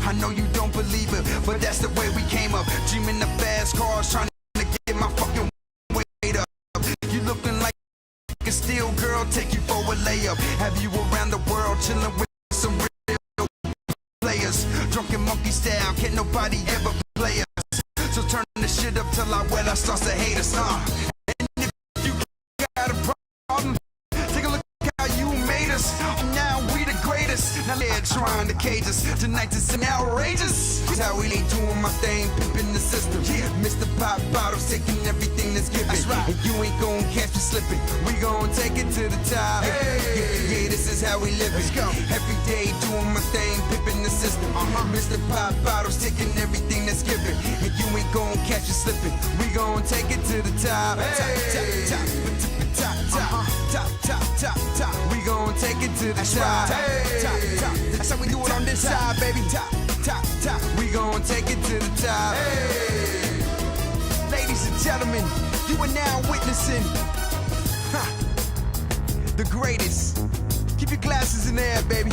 I know you don't believe it, but that's the way we came up. Dreaming of fast cars, trying to get my fucking weight up. You looking like a steel girl, take you for a layup. Have you around the world chilling with some real players? Drunken monkey style, can't nobody ever play us. So turn the shit up till I start to hate us. And if you got a problem, take a look how you made us. Now we the greatest. Now they're trying to cage us. Tonight is outrageous. That's how we ain't doing my thing, pimping the system. Yeah, Mr. Pop Bottles taking everything that's given. That's right. And you ain't gon' catch me slipping. We gon' take it to the top. Yeah, this is how we live it. Let's go. Every day doing my thing, pimping the system. Mr. Pop Bottles taking everything that's given. And you ain't gon' catch me slipping. We gon' take it to the top. Top. We gon' take it to the top. That's how we do it on this side, baby. Top. We gon' take it to the top. Ladies and gentlemen, you are now witnessing the greatest. Keep your glasses in the air, baby.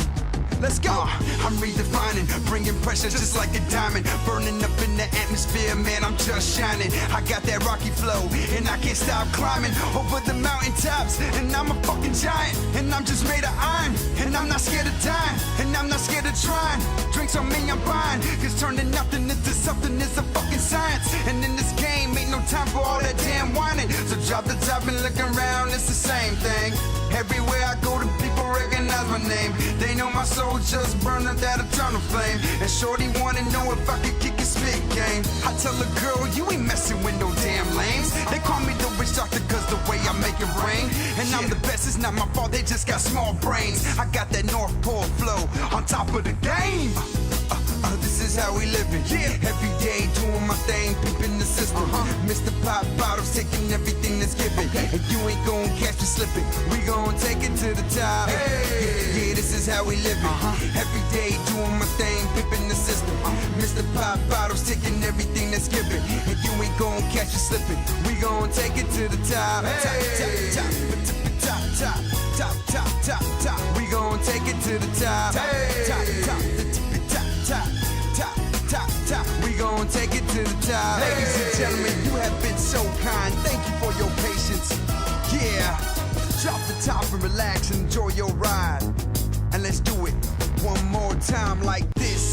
Let's go. I'm redefining, bringing pressure just like a diamond, burning up in the atmosphere, man, I'm just shining. I got that rocky flow, and I can't stop climbing over the mountaintops, and I'm a fucking giant, and I'm just made of iron, and I'm not scared of dying, and I'm not scared of trying. Drinks on me, I'm buying, cause turning nothing into something is a fucking science, and in this game, ain't no time for all that damn whining. So drop the top and look around, it's the same thing. Everywhere I go, the people recognize my name. They know my soul just burned up that eternal flame. And shorty wanna know if I could kick a spit game. I tell a girl, you ain't messing with no damn lames. They call me the witch doctor cause the way I make it rain. And I'm the best, it's not my fault, they just got small brains. I got that North Pole flow on top of the game. This is how we living. Every day doing my thing, peeping the system. Mr. Pop Bottles taking everything that's given. And you ain't gon' catch me slipping. We gon' take it to the top. Yeah, this is how we living. Every day doing my thing, peeping the system. Mr. Pop Bottles taking everything that's given. And you ain't gon' catch me slipping. We gon' take it to the top. Top. We gon' take it to the top. Top. We gon' take it to the top. Ladies and gentlemen, you have been so kind. Thank you for your patience. Yeah, drop the top and relax and enjoy your ride. And let's do it one more time like this.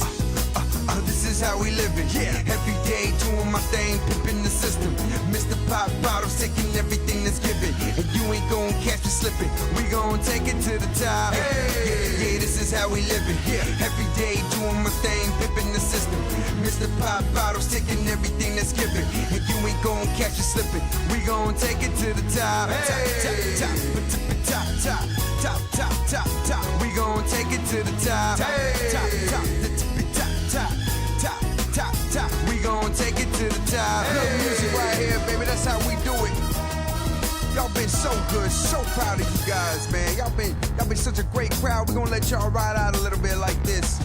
This is how we living. Every day doing my thing, pimping the system. Mr. Pop Bottles taking everything that's given. And you ain't gon' catch me slipping. We gon' take it to the top. Yeah, this is how we living. Every day doing my thing, pimping the system. Mr. Pop Bottles taking everything that's given. And you ain't gon' catch me slipping. We gon' take it to the top. Top. We gon' take it to the top. Top. We gon' take it to the top. Good music right here, baby. That's how we do it. Y'all been so good, so proud of you guys, man. Y'all been such a great crowd. We gonna let y'all ride out a little bit like this.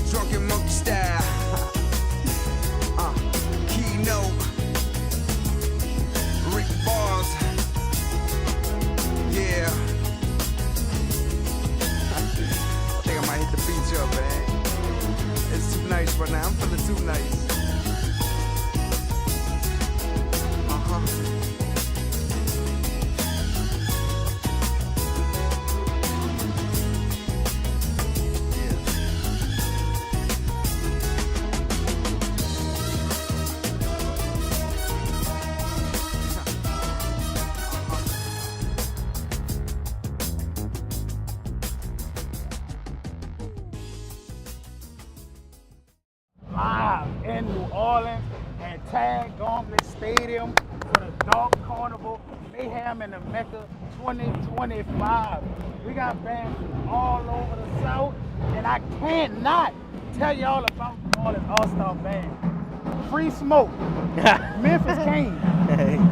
Drunken monkey style. Keynote. Rick Bars. Yeah. I think I might hit the beach up, man. It's too nice right now. I'm feeling too nice. Live in New Orleans and Tag Gauntlet Stadium for the Dog Carnival Mayhem in the MECCA 2025. We got bands from all over the South, and I can't not tell y'all about New Orleans All-Star Band. Free Smoke, Memphis King.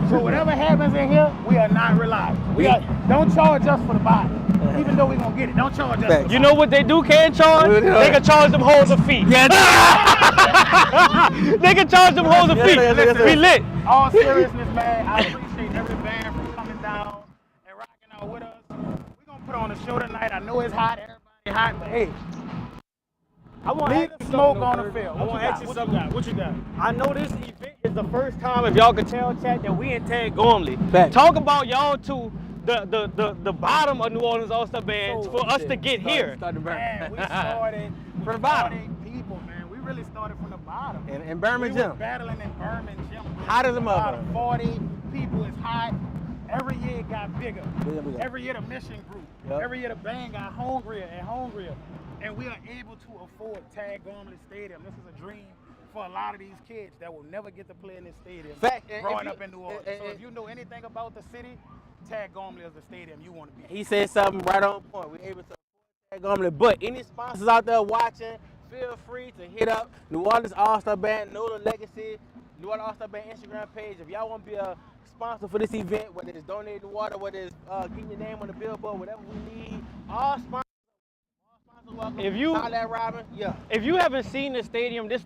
So whatever happens in here, we are not reliable. Don't charge us for the body. Even though we gonna get it, don't charge us for the body. You know what they can charge? They can charge them hoes a fee. Yeah. They can charge them hoes a fee. We lit. All seriousness, man, I appreciate every band for coming down and rocking out with us. We're gonna put on a show tonight. I know it's hot, everybody hot, but hey, I want Leave the smoke on the field. I want to ask you something. What you got? I know this event is the first time, if y'all can tell, chat, that we in Tag Gormley. Fact. Talk about y'all two, the bottom of New Orleans All-Star Band for us to get here. Man, we started From the bottom. people, man. We really started from the bottom. In Birmingham We were Gym. battling in Birmingham Gym. Hot as a About motherfucker. 40 people is hot. Every year it got bigger. Bigger. Every year the mission grew. Yep. Every year the band got hungrier and hungrier. And we are able to afford Tag Gormley Stadium. This is a dream for a lot of these kids that will never get to play in this stadium Fact, and growing if up you- in New Orleans. So if you know anything about the city, Tag Gormley is the stadium you want to be. He said something right on point. We're able to afford Tag Gormley. But any sponsors out there watching, feel free to hit up New Orleans All-Star Band, Know the Legacy, New Orleans All-Star Band Instagram page. If y'all want to be a sponsor for this event, whether it's donating water, whether it's getting your name on the billboard, whatever we need, all sponsors welcome. If you- holler at Robin, yeah. If you haven't seen this stadium is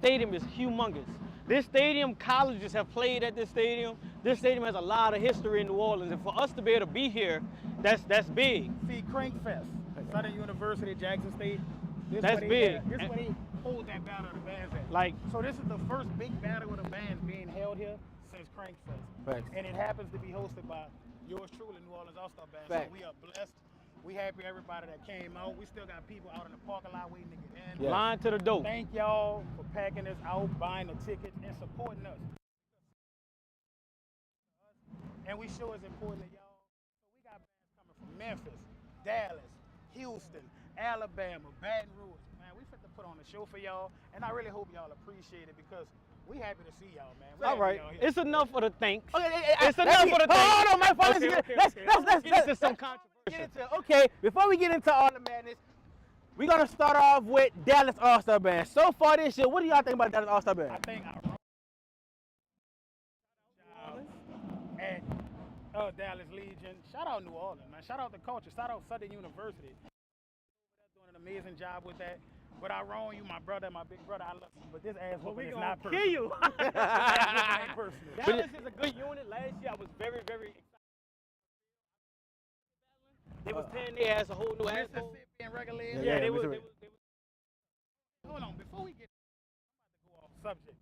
humongous. This stadium, colleges have played at this stadium. This stadium has a lot of history in New Orleans, and for us to be able to be here, that's big. See, Crank Fest, Southern University, Jackson State. This That's where they big. This is where they hold that battle of the bands at. Like, So this is the first big battle of the bands being held here since Crank Fest. Facts. And it happens to be hosted by yours truly, New Orleans All-Star Band. Facts. So we are blessed. We happy everybody that came out. We still got people out in the parking lot waiting to get in. Yeah. line to the door. Thank y'all for packing us out, buying the tickets, and supporting us. And we sure it's important to y'all. So we got bands coming from Memphis, Dallas, Houston, Alabama, Baton Rouge. Man, we fit to put on a show for y'all, and I really hope y'all appreciate it because we happy to see y'all, man. We All happy right, y'all here. it's enough for the thanks. Okay, It's enough for the thanks. Hold on, man. Let's Get into some controversy. Okay, before we get into all the madness, we're gonna start off with Dallas All-Star Band. So far this year, what do y'all think about Dallas All-Star Band? I think I wrote at Dallas Legion. Shout out New Orleans, man. Shout out the culture. Shout out Southern University. They're doing an amazing job with that. But I wrong you, my brother, my big brother. I love you, but this ass whooping is not personal. kill you. This ass ain't personal. Dallas is a good unit. Last year, I was very, very excited. They was tearing their ass a whole new asshole. Mississippi and Regulators. Yeah, they was. Mississippi. Hold on, before we get, I'm about to go off subject.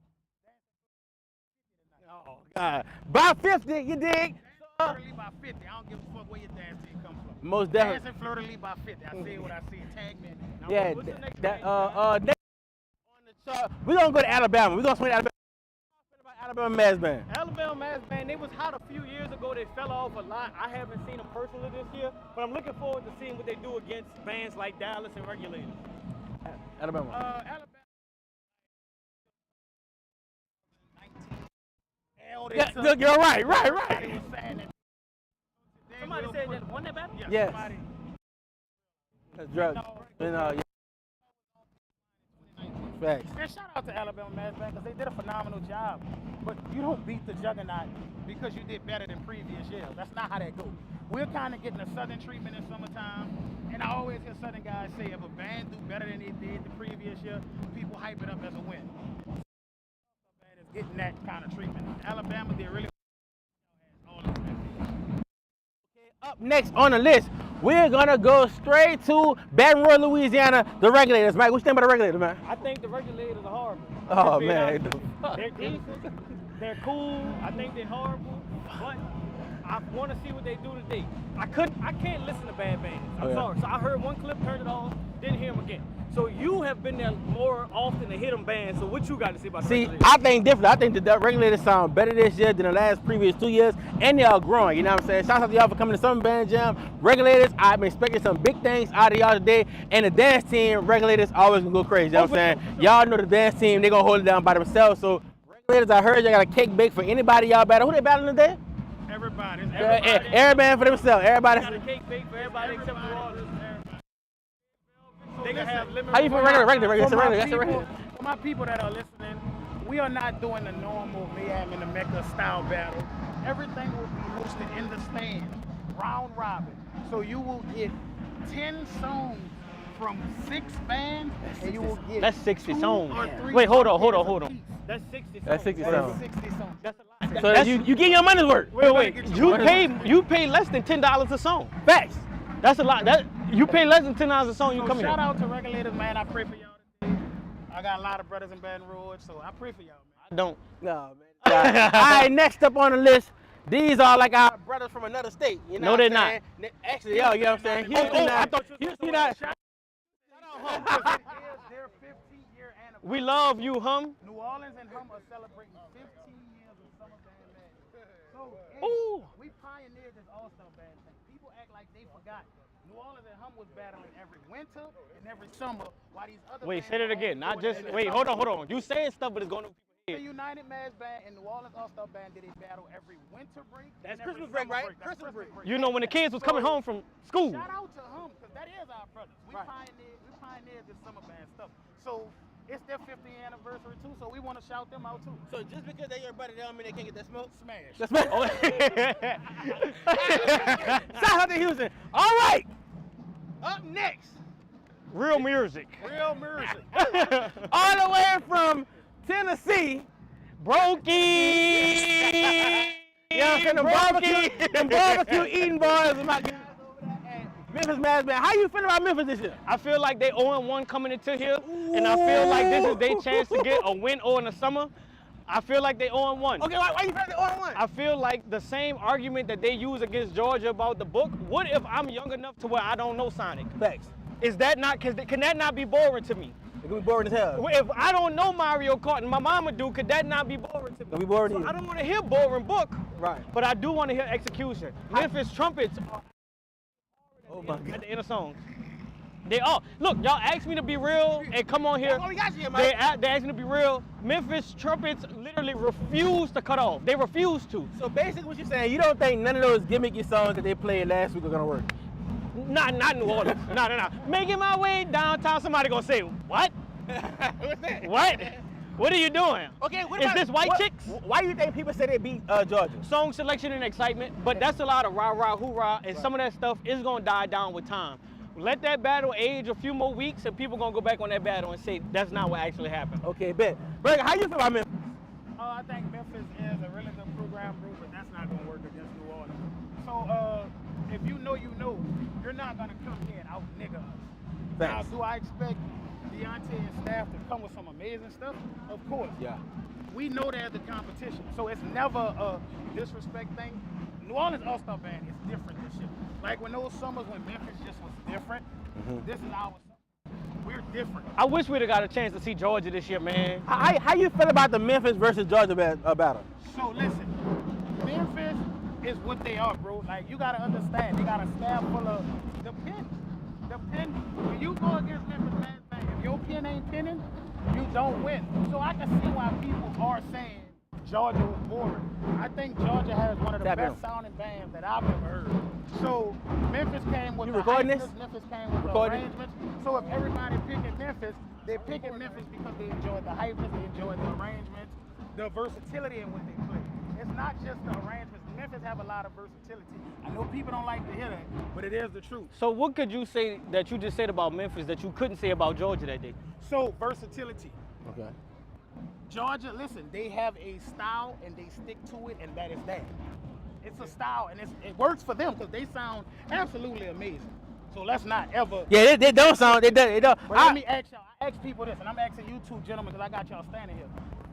Oh God, by 50, you dig? Fleur de Lis by 50. I don't give a fuck where your dance team come from. Most definitely. Dancing Fleur de Lis by 50. I see what I see. Tag me. Now, Yeah, what's the next that band? next on the chart, we're gonna go to Alabama. We're gonna swing to Alabama. Alabama Mass Band. Alabama Mass Band, they was hot a few years ago. They fell off a lot. I haven't seen them personally this year, but I'm looking forward to seeing what they do against bands like Dallas and Regulators. Alabama. Alabama. Yeah, look, you're right. Somebody was saying that. Somebody said that won that battle? Yes. Somebody, That's drugs. Yeah. Facts. man, shout out to Alabama Mass Band because they did a phenomenal job. But you don't beat the juggernaut because you did better than previous years. That's not how that goes. We're kind of getting a Southern treatment in summertime. And I always hear Southern guys say if a band do better than they did the previous year, people hype it up as a win. Band is getting that kind of treatment. Alabama did really all of them. Up next on the list, we're gonna go straight to Baton Rouge, Louisiana. The Regulators, Mike. What you think about the Regulators, man? I think the Regulators are horrible. Oh, Being man. honest with you. They're decent. They're cool. I think they're horrible. But I want to see what they do today. I can't listen to bad bands. I'm Oh, yeah. sorry. So I heard one clip, turned it off, didn't hear them again. So you have been there more often to hit them bands. So what you got to say about the See, Regulators? I think different. I think the Regulators sound better this year than the last previous 2 years, and they are growing. You know what I'm saying? Shout out to y'all for coming to Summer Band Jam. Regulators, I've been expecting some big things out of y'all today, and the dance team, Regulators, always gonna go crazy. You know what I'm saying? Y'all know the dance team, they gonna hold it down by themselves. So Regulators, I heard y'all got a cake bake for anybody y'all battle. Who they battling today? Everybody. Every band for themselves. Everybody. Got a cake bake for everybody except New Orleans. They can have lemon. How you feel regular? That's For a my regular. That's a people- regular. For my people that are listening, we are not doing the normal Mayhem and the MECCA style battle. Everything will be hosted in the stands, round robin. So you will get 10 songs from 6 bands, and you will get That's 60 2 songs. or 3 Wait, hold on. songs apiece. That's 60 songs. That's 60 That's songs. 60 songs. That's a lot. So That's- you get your money's worth. Wait. get You your money. pay less than $10 a song. Facts. That's a lot. You pay less than $10 a song. You So come shout here. out to Regulators, man. I pray for y'all today. I got a lot of brothers in Baton Rouge, so I pray for y'all, man. I don't. No, man. All right, next up on the list, these are like our brothers from another state. You know No, what they're I'm not. saying? Actually, yo, you know what I'm saying? Oh, I thought you Houston, not. It is their 15-year anniversary. We love you, Hum. New Orleans and Hum are celebrating 15 years of summer band magic. So, Ooh. we pioneered this all-star band thing. People act like they forgot. New Orleans and Hum was battling every winter and every summer, while these other Wait, bands say it were again. all Not doing just. it in Wait, the hold summer. on. You saying stuff, but it's going to The people here. United Mass Band and New Orleans All-Star Band did a battle every winter break. That's and every Christmas break, summer right? That's Christmas break. You know, when the kids was coming home from school. Shout out to Hum, because that is our brothers. We pioneered this summer band stuff. So it's their 50th anniversary too, so we want to shout them out too. So just because they're your brother, that don't mean they can't get that smoke? Smash. That's smoke. Shout out to Houston. All right. Up next, Real music. Real music. all the way from Tennessee. Brokey. You know what I'm saying? Them barbecue eating boys with my guys over there at Memphis Mass Band. How you feeling about Memphis this year? I feel like they 0-1 coming into here, and I feel like this is their chance to get a win or in the summer. I feel like they 0-1. Okay, why you feeling 0-1? I feel like the same argument that they use against Georgia about the book. What if I'm young enough to where I don't know Sonic? Thanks. Is that not? Can that not be boring to me? It's gonna be boring as hell. If I don't know Mario Kart and my mama do, could that not be boring to me? Gonna be boring to you. I don't want to hear boring book, Right. but I do want to hear execution. Memphis trumpets are Oh my at God. the end of songs. They all look. Y'all asked me to be real and come on here. That's all we got here, Mike. They asked me to be real. Memphis trumpets literally refuse to cut off. They refuse to. So basically what you're saying, you don't think none of those gimmicky songs that they played last week are gonna work? Not New Orleans. No. Making my way downtown. Somebody gonna say what? What's that? What? What are you doing? Okay, what Is about, this white chicks? Why do you think people say they beat Georgia? Song selection and excitement, but that's a lot of rah-rah, hoorah, and some of that stuff is gonna die down with time. Let that battle age a few more weeks, and people gonna go back on that battle and say that's not what actually happened. Okay, bet. Brother, how you feel about Memphis? I think Memphis is a really good program group, but that's not gonna work against New Orleans. So if you know, you're not gonna come here and out nigga us. Now, Thanks. do I expect Deontay and staff to come with some amazing stuff? Of course. Yeah. We know they're the competition, so it's never a disrespect thing. New Orleans All-Star Band is different this year. Like when those summers when Memphis just was different, this is our summer. We're different. I wish we'd have got a chance to see Georgia this year, man. How you feel about the Memphis versus Georgia battle? So listen, Memphis is what they are, bro. Like you gotta understand, they got a staff full of the pen. When you go against Memphis Mass Band, if your pen ain't pinning, you don't win. So I can see why people are saying Georgia was boring. I think Georgia has one of the best sounding bands that I've ever heard. So Memphis came with You the recording hypeness, this? Memphis came with the arrangements. So if everybody picking Memphis, they're picking Memphis because they enjoyed the hypeness, they enjoyed the arrangements, the versatility in what they play. It's not just the arrangements. Memphis have a lot of versatility. I know people don't like to hear that, but it is the truth. So what could you say that you just said about Memphis that you couldn't say about Georgia that day? So versatility. Okay. Georgia, listen, they have a style and they stick to it, and that is that. It's a style, and it works for them because they sound absolutely amazing. So let's not ever. Yeah, they don't sound. They don't. But let me ask y'all. I ask people this, and I'm asking you two gentlemen because I got y'all standing here.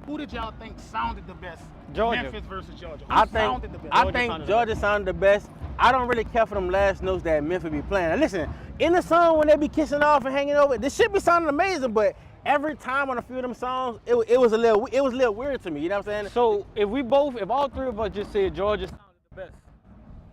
Who did y'all think sounded the best? Georgia. Memphis versus Georgia. Who I sounded the best? think Georgia sounded the best. I don't really care for them last notes that Memphis be playing. Now listen, in the song when they be kissing off and hanging over, this shit be sounding amazing, but every time on a few of them songs, it was a little weird to me. You know what I'm saying? So if all three of us just said Georgia sounded the best,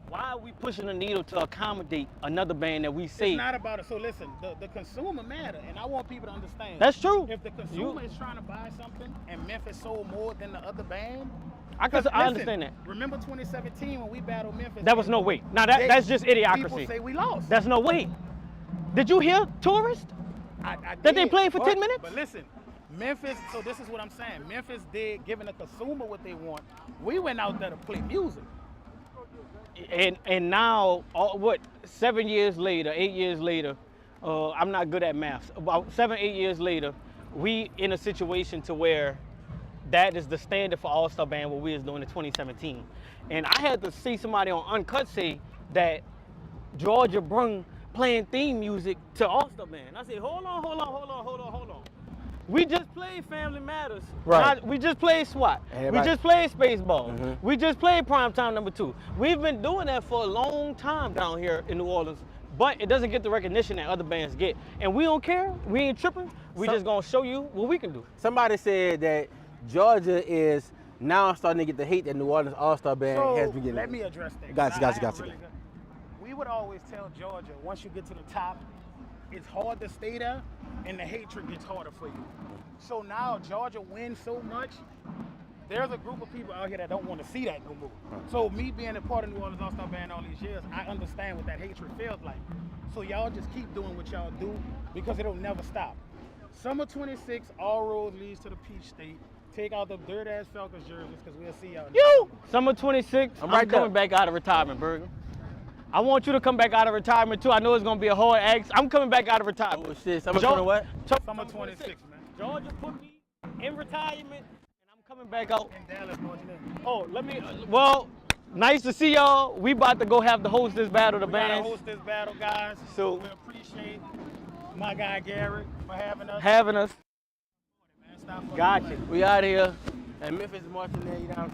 why are we pushing the needle to accommodate another band that we say? It's not about it. So listen, the consumer matter, and I want people to understand. That's true. If the consumer is trying to buy something and Memphis sold more than the other band, I understand that. Remember 2017 when we battled Memphis? That was no way. Now that's just People idiocracy. say we lost. That's no way. Did you hear Tourist? I That they did, played for 10 minutes? But listen, Memphis, so this is what I'm saying. Memphis did, giving the consumer what they want. We went out there to play music. And now, 7 years later, 8 years later, I'm not good at math. About 7, 8 years later, we in a situation to where that is the standard for All-Star Band, what we was doing in 2017. And I had to see somebody on Uncut say that Georgia brung playing theme music to All-Star Band. I said, hold on. We just played Family Matters. Right. We just played SWAT. We Everybody- just played Spaceball. Mhm. We just played Primetime #2. We've been doing that for a long time down here in New Orleans, but it doesn't get the recognition that other bands get. And we don't care. We ain't tripping. We just gonna show you what we can do. Somebody said that Georgia is now starting to get the hate that New Orleans All-Star Band has been getting. Let me address that. Gotcha. I am really good. We would always tell Georgia, once you get to the top, it's hard to stay there, and the hatred gets harder for you. So now Georgia wins so much, there's a group of people out here that don't want to see that no more. So me being a part of New Orleans All-Star Band all these years, I understand what that hatred feels like. So y'all just keep doing what y'all do because it'll never stop. Summer 26, all roads leads to the Peach State. Take out the dirt-ass Falcons jerseys because we'll see y'all. You! Summer 26, I'm I'm right there. coming back out of retirement, Bergen. I want you to come back out of retirement too. I know it's gonna be a hard ask. I'm coming back out of retirement. Oh shit, summer 20 what? Summer 26, man. Georgia put me in retirement, and I'm coming back out. In Dallas, Georgia. Oh, well, nice to see y'all. We about to go have to host this battle, the We gotta bands. host this battle, guys. So- we appreciate my guy Garrett for having us. Having us. Man, stop fucking Gotcha. playing. We out here. And Memphis is marching there, you know.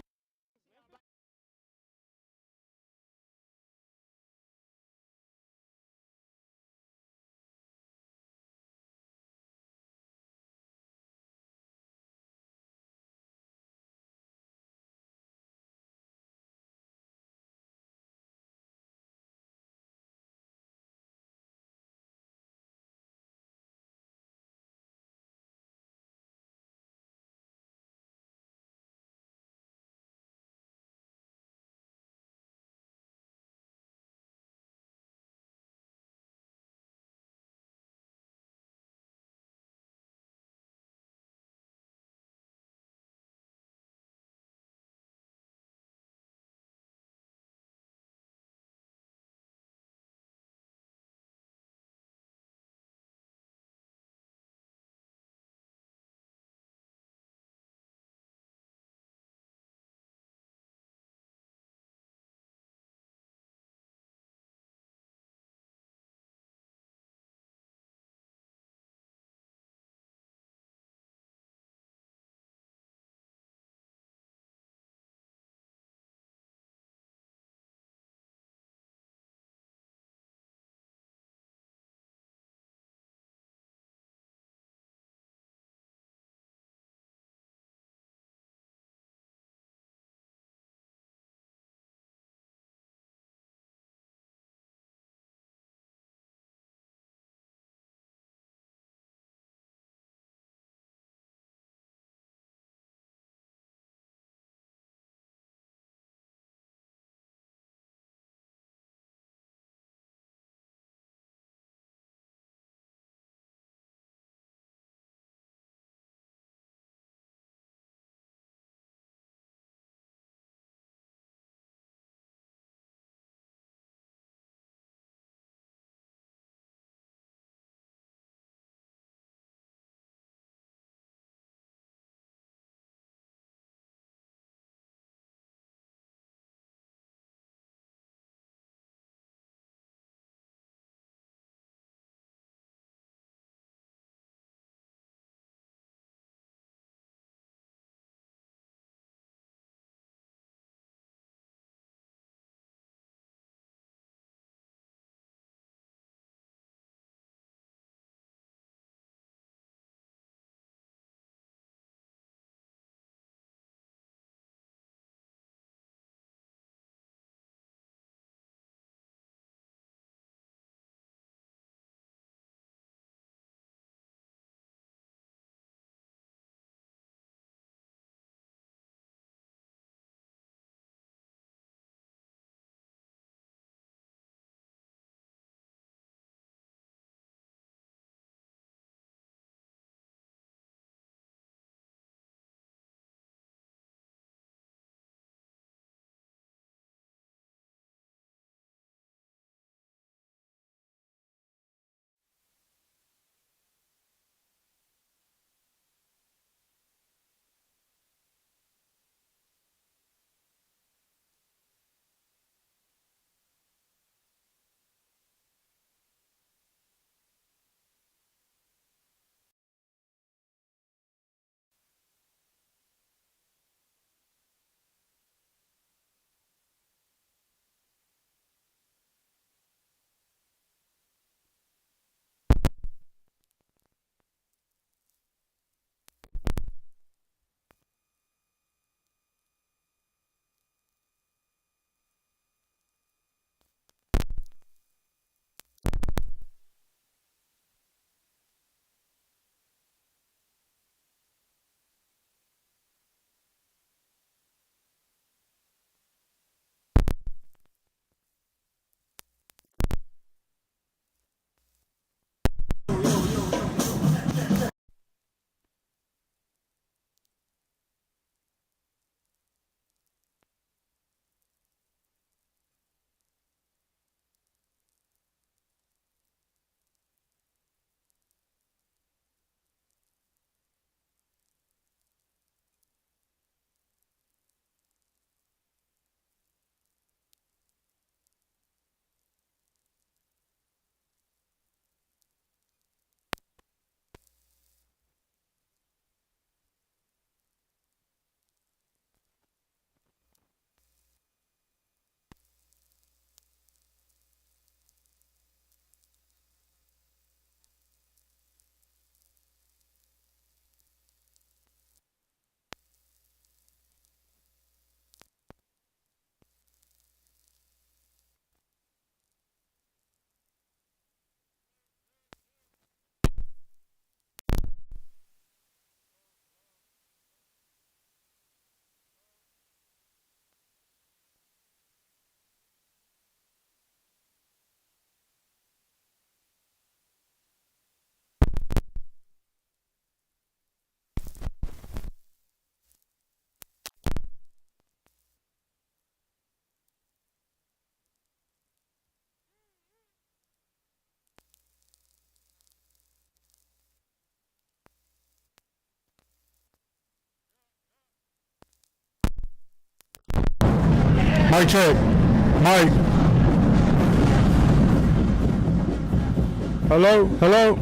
Mic check. Mic. Hello? Hello?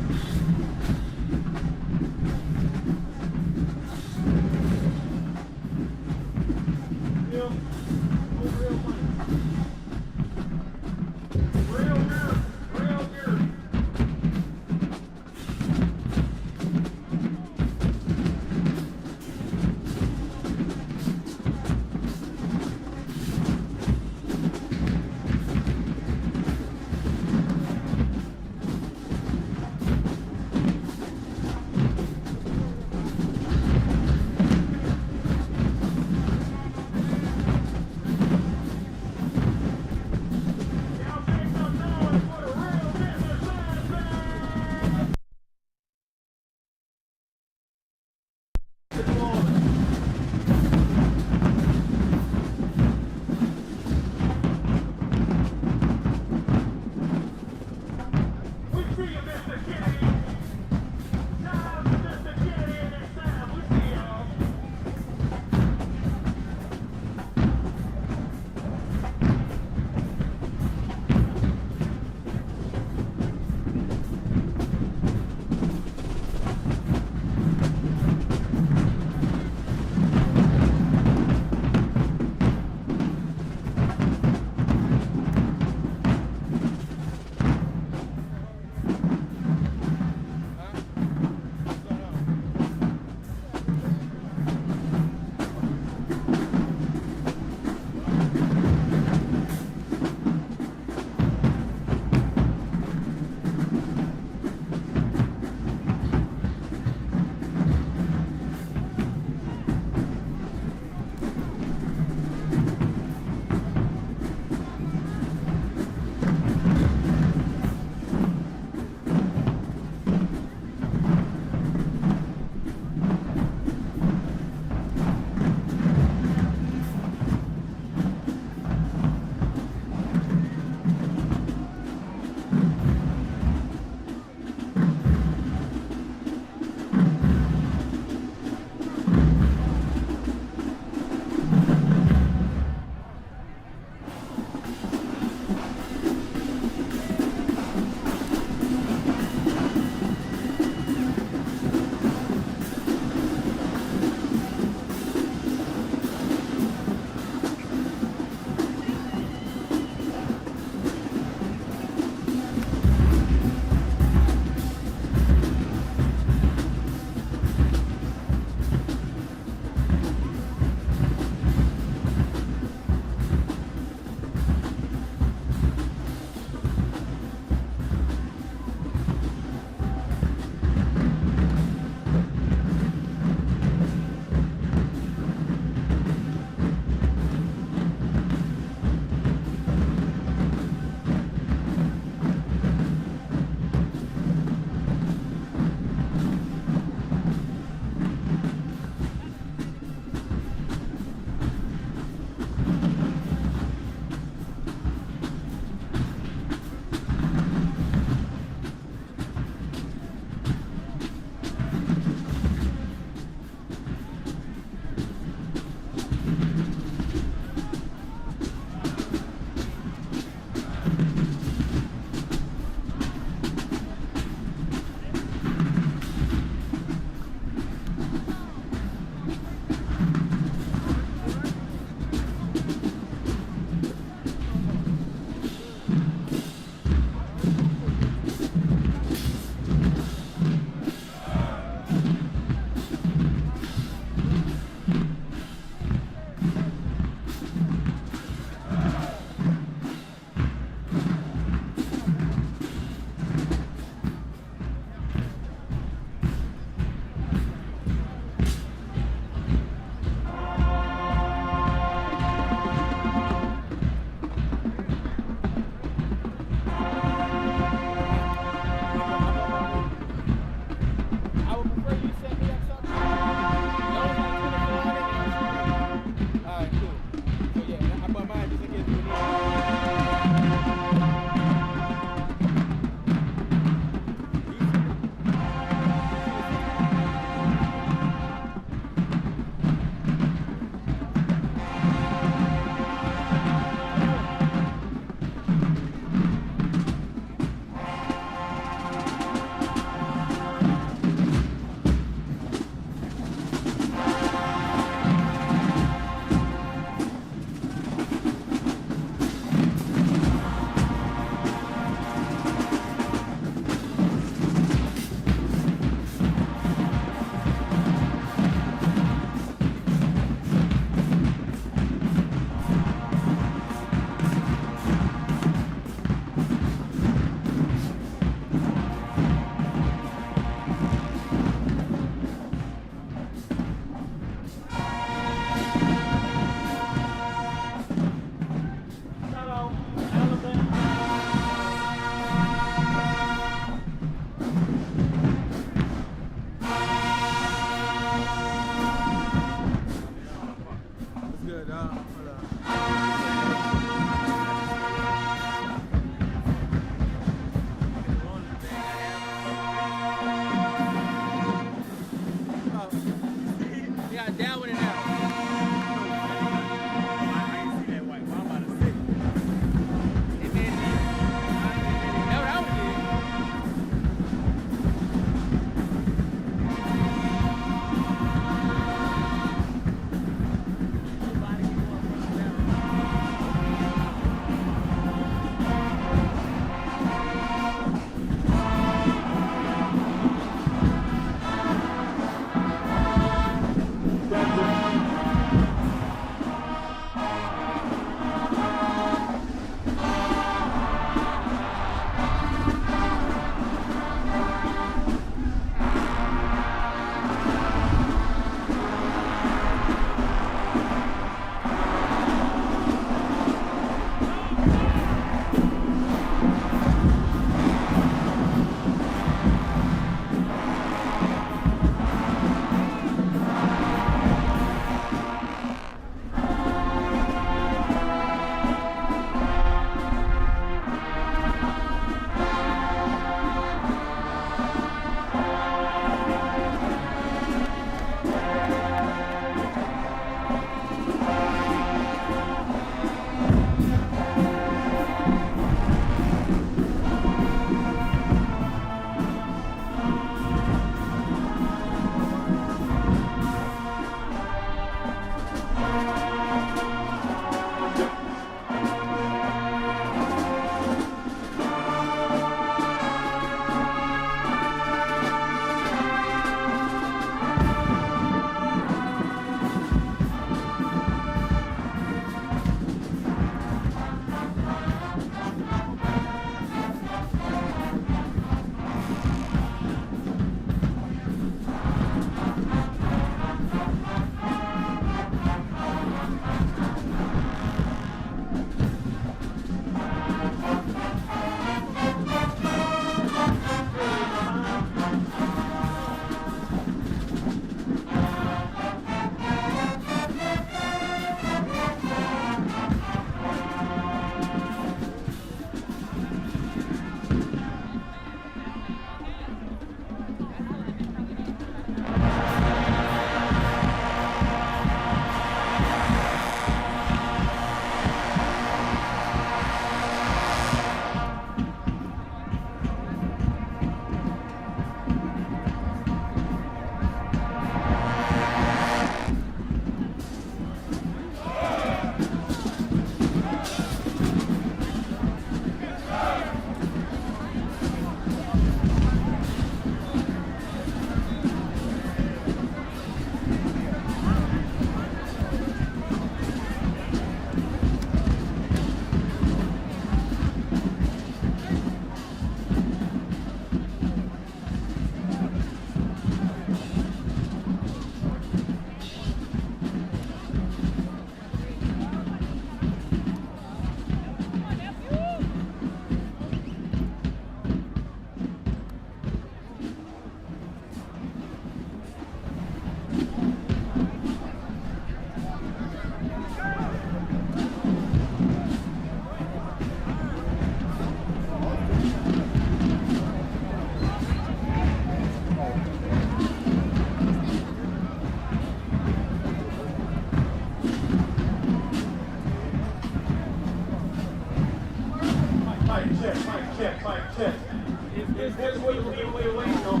Is this what we waiting on?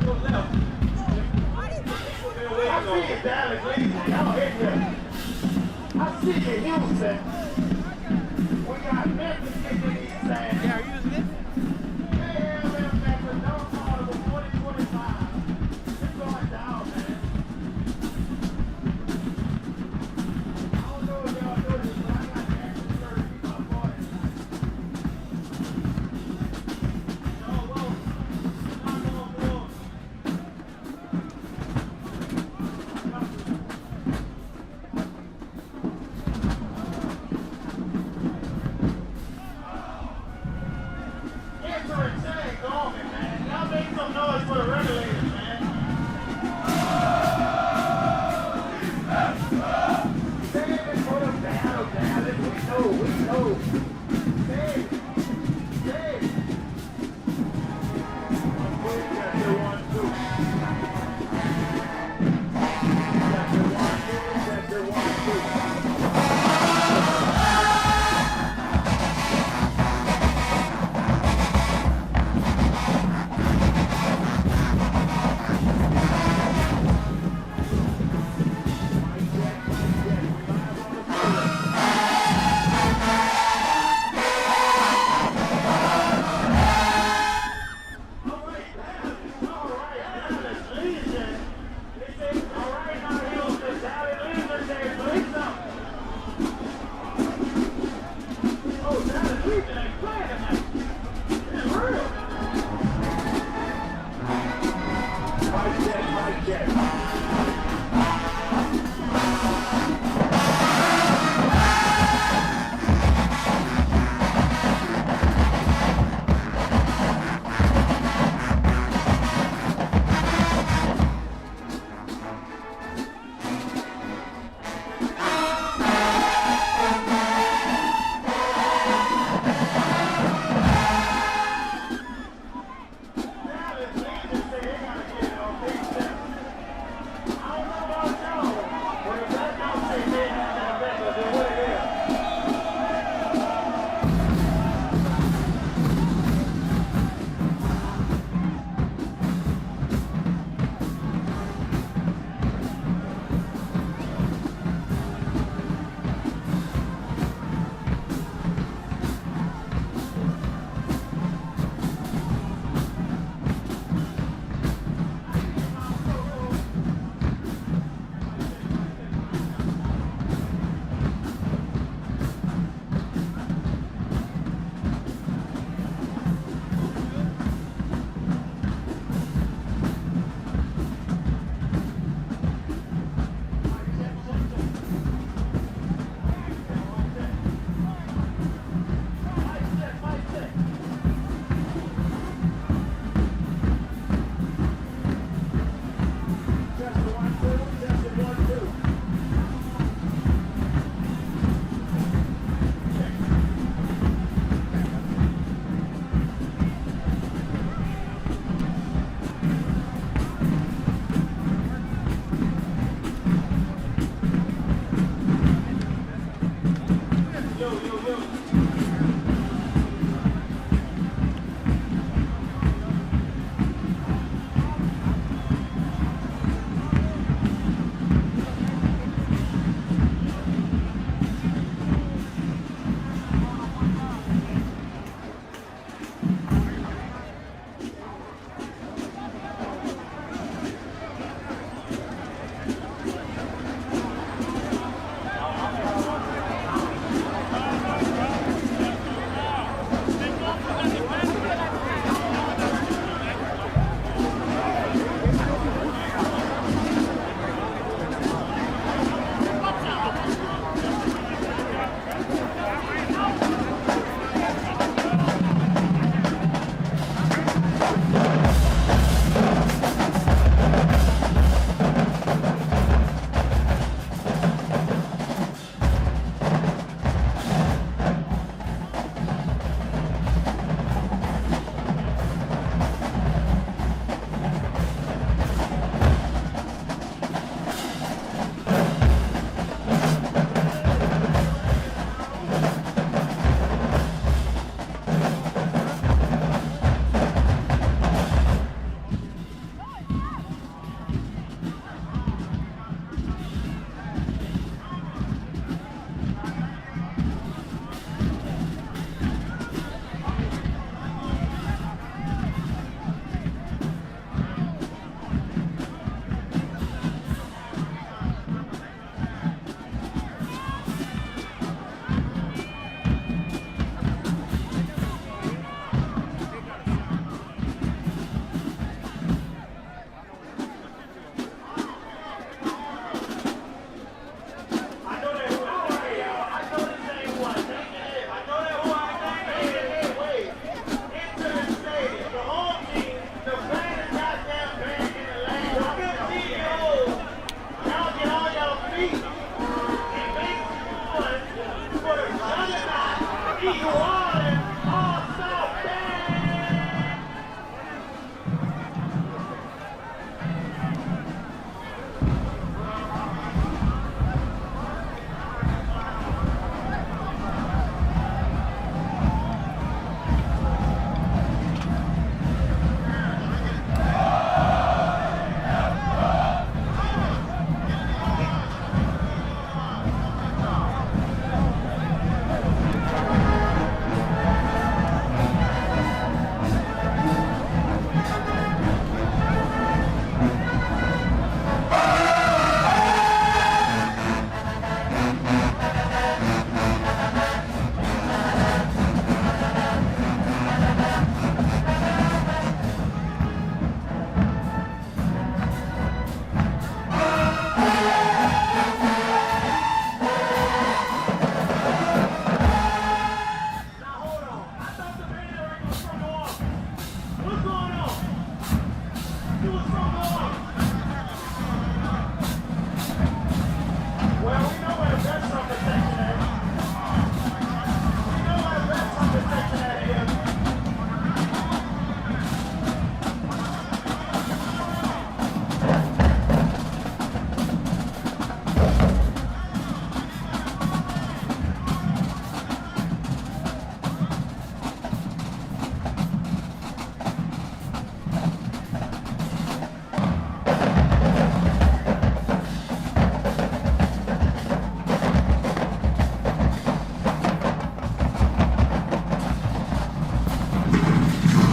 Go left. I see it, Dallas, ladies. Y'all hit here. I see it, Houston. We got Memphis kicking these things. Yeah, are you using this? Yeah, Memphis, don't call it 2025. It's going down, man. I don't know if y'all know this, but I got the extra shirt. Keep my boy. No, well, I'm on board.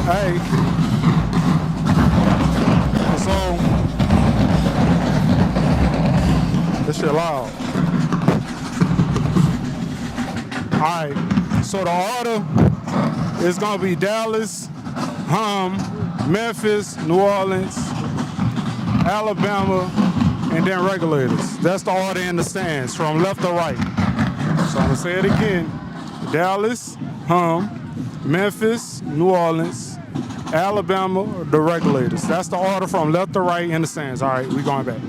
Hey. So, this shit loud. All right. So the order is gonna be Dallas, Memphis, New Orleans, Alabama, and then Regulators. That's the order in the stands from left to right. So I'm gonna say it again. Dallas, Memphis, New Orleans, Alabama, the Regulators. That's the order from left to right in the stands. All right, we going back.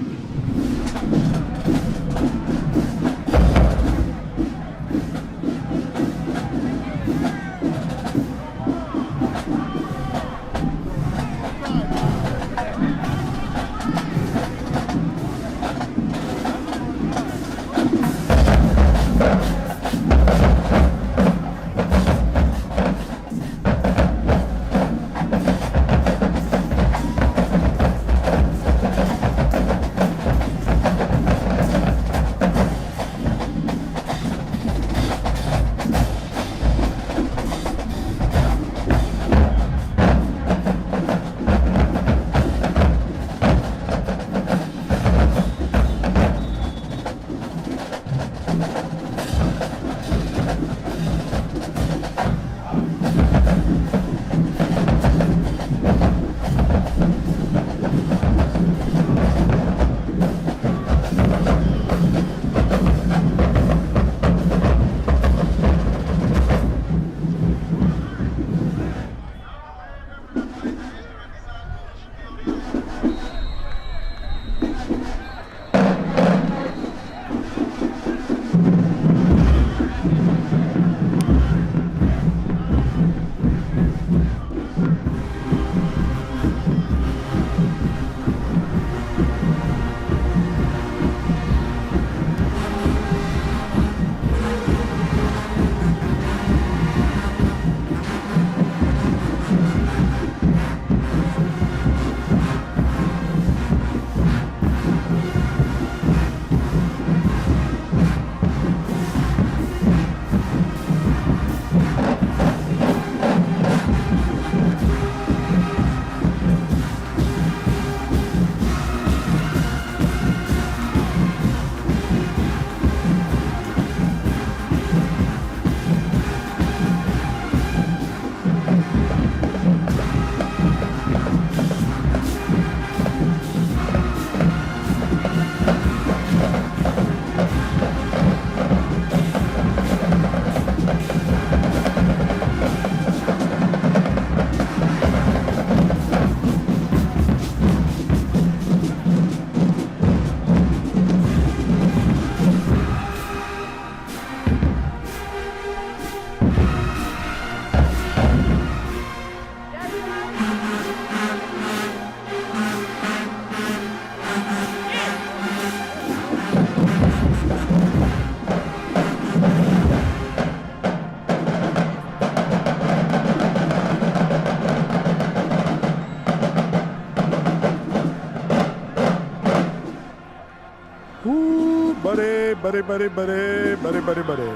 Buddy.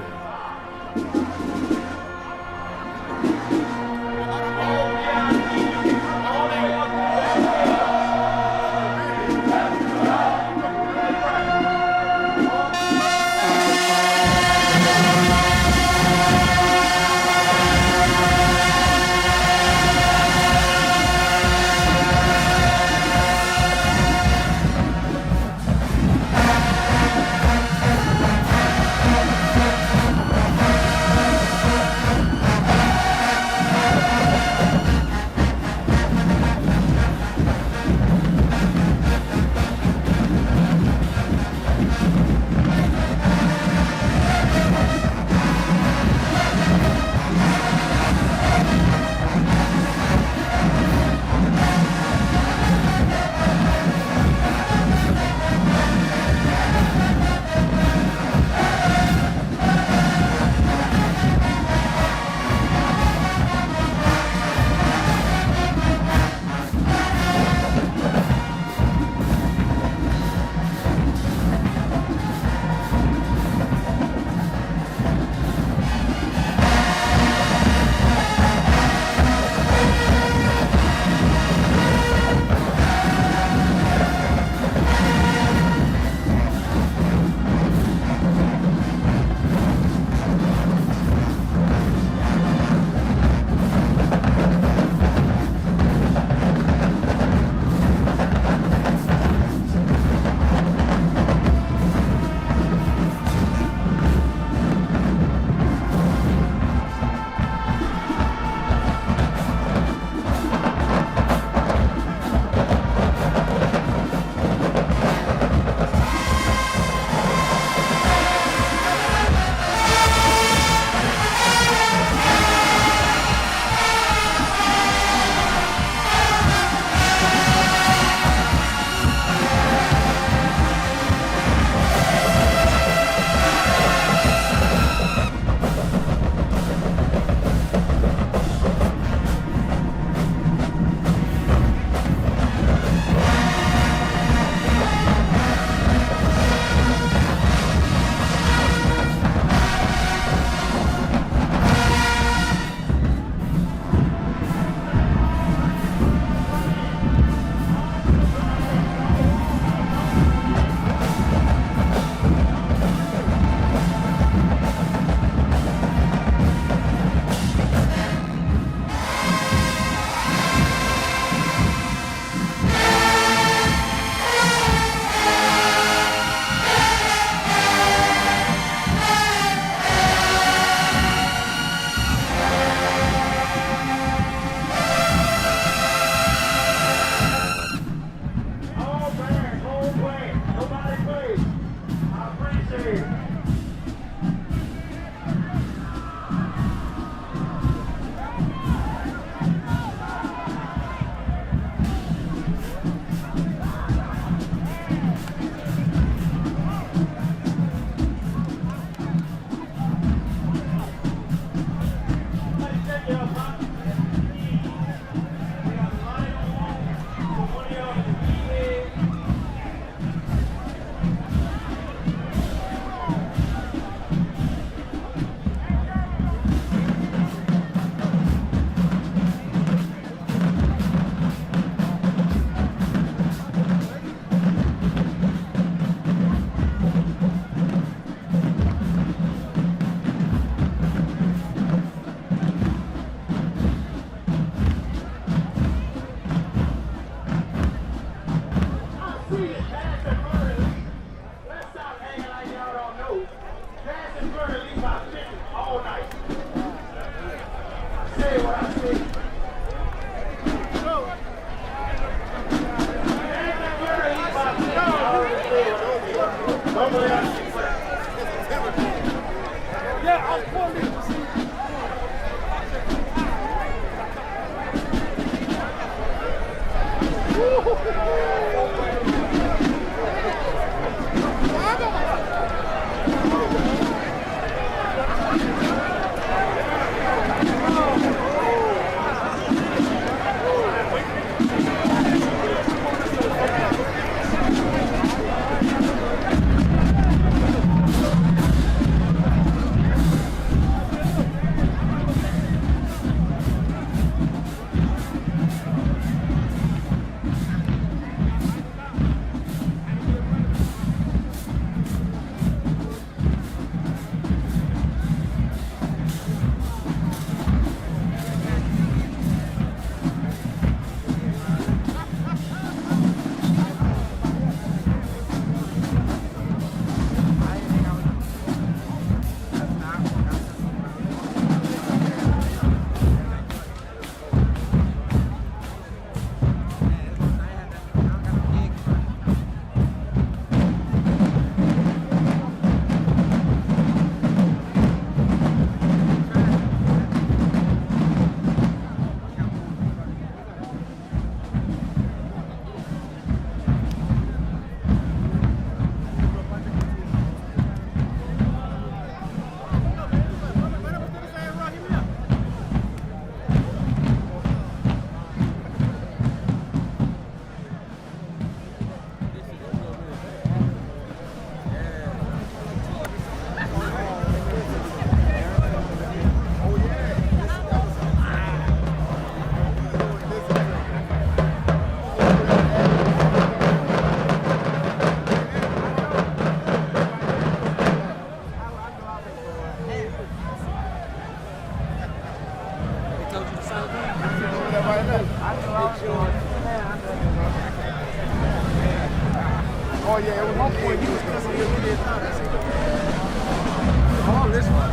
Oh yeah, it was one point you was cussing your kid out. Come on, this one.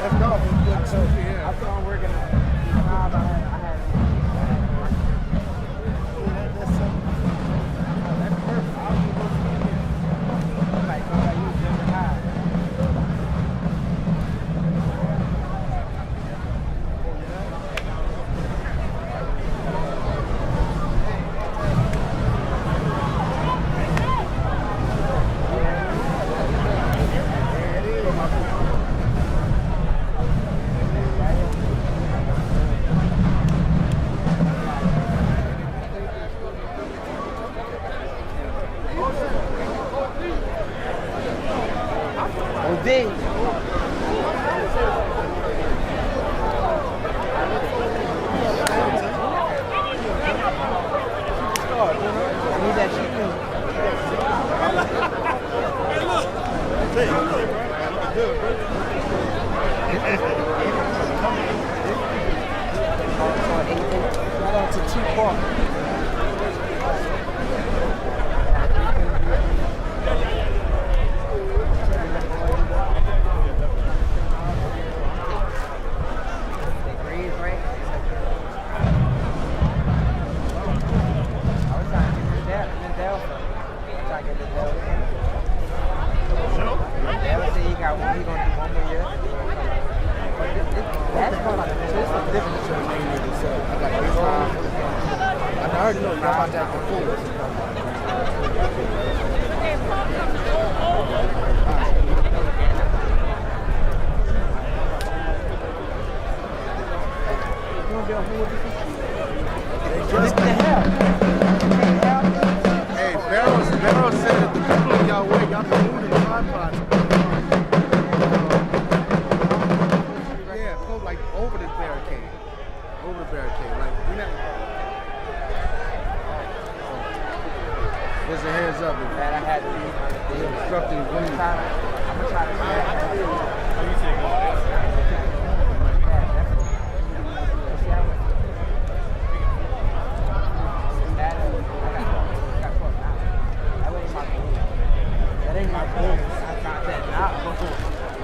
Let's go. I thought I'm working on it. That's perfect. I'll be looking like you was never high.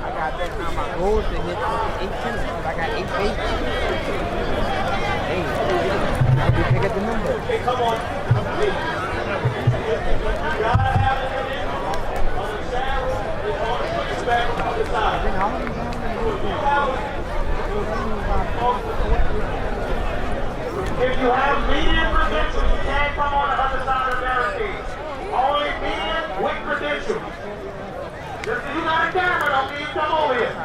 I got that now. My goals to hit 8 tennis. I got 8 8. you have median credentials, you can't come on the other side of the barricade. Only median with credentials. Just 'cause you got a camera, don't mean you come over here.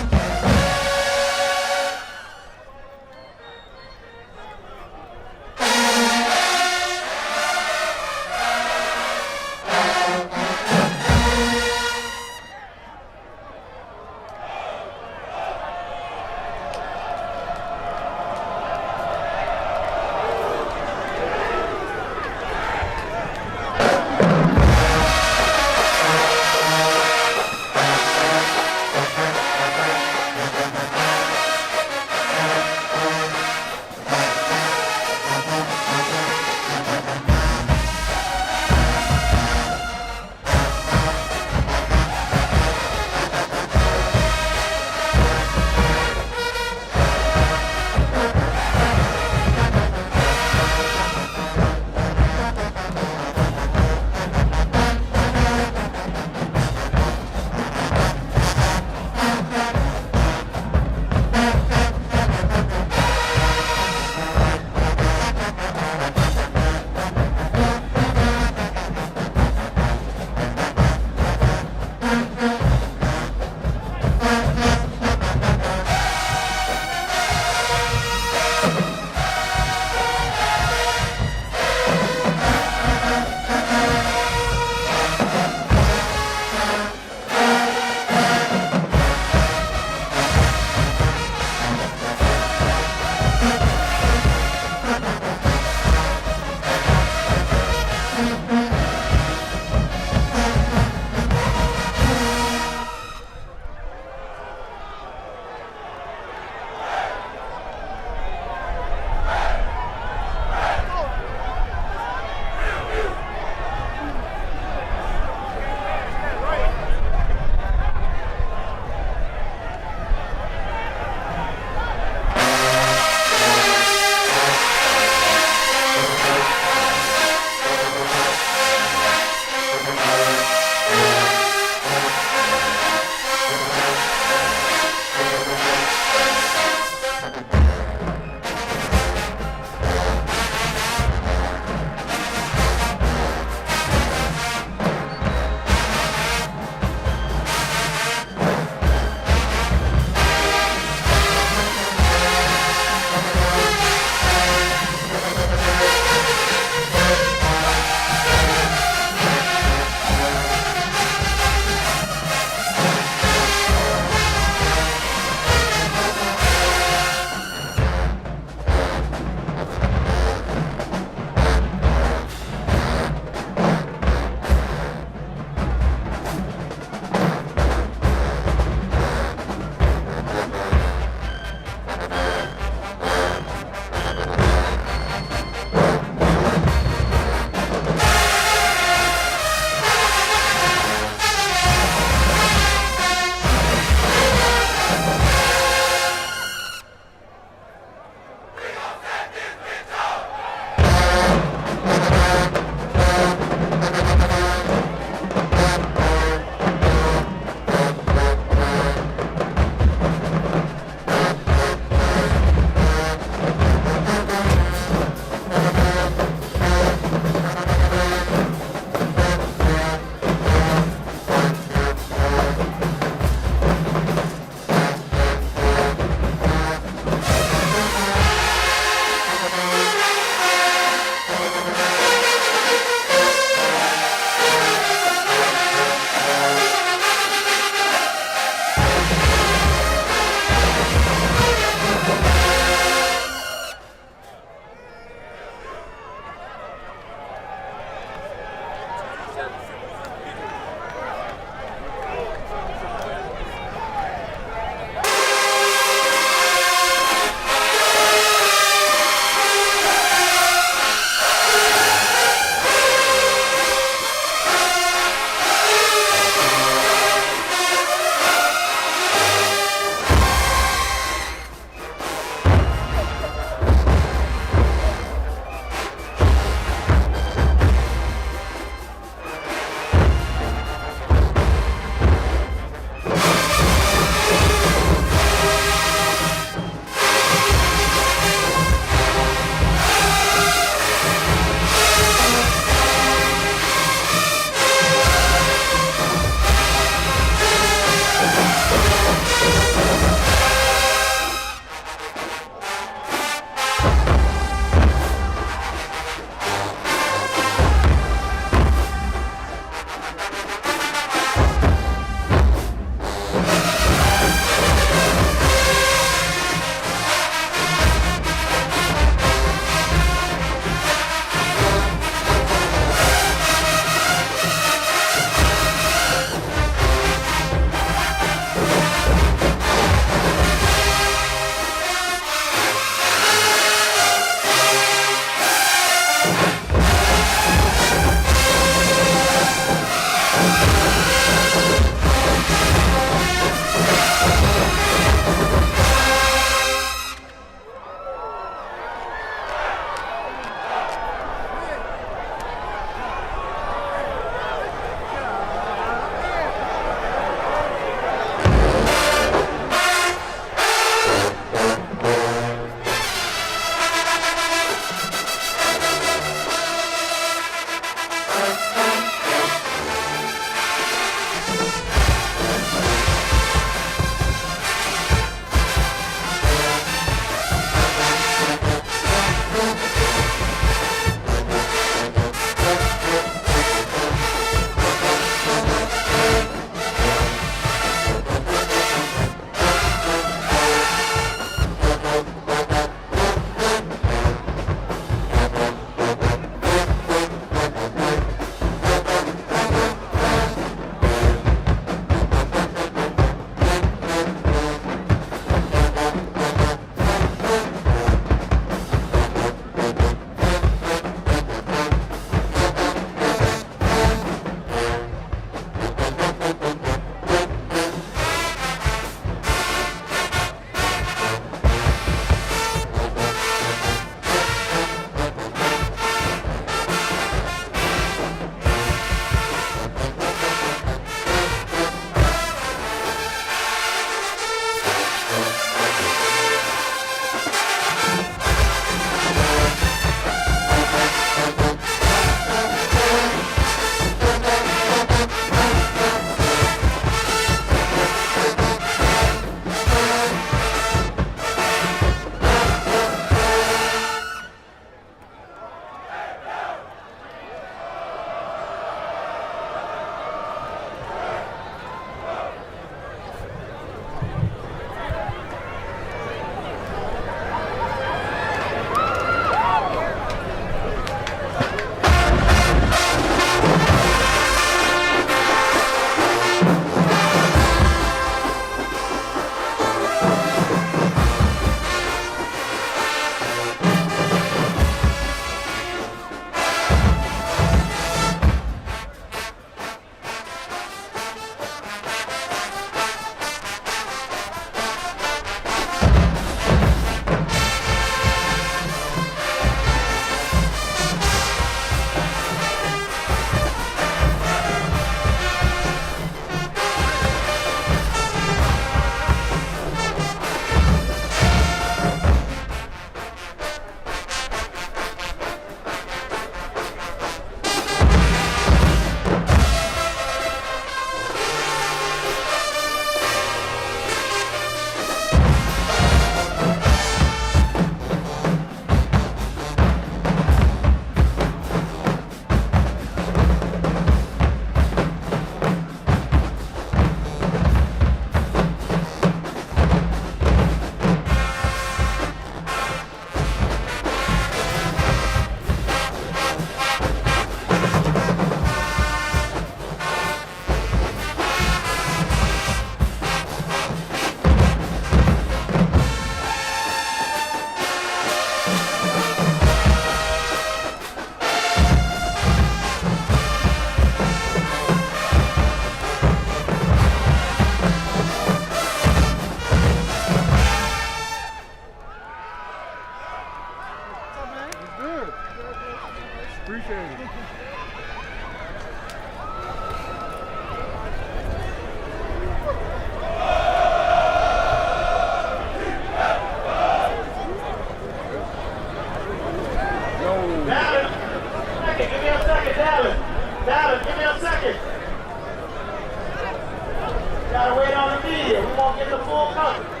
gotta wait on the media. We won't get the full coverage.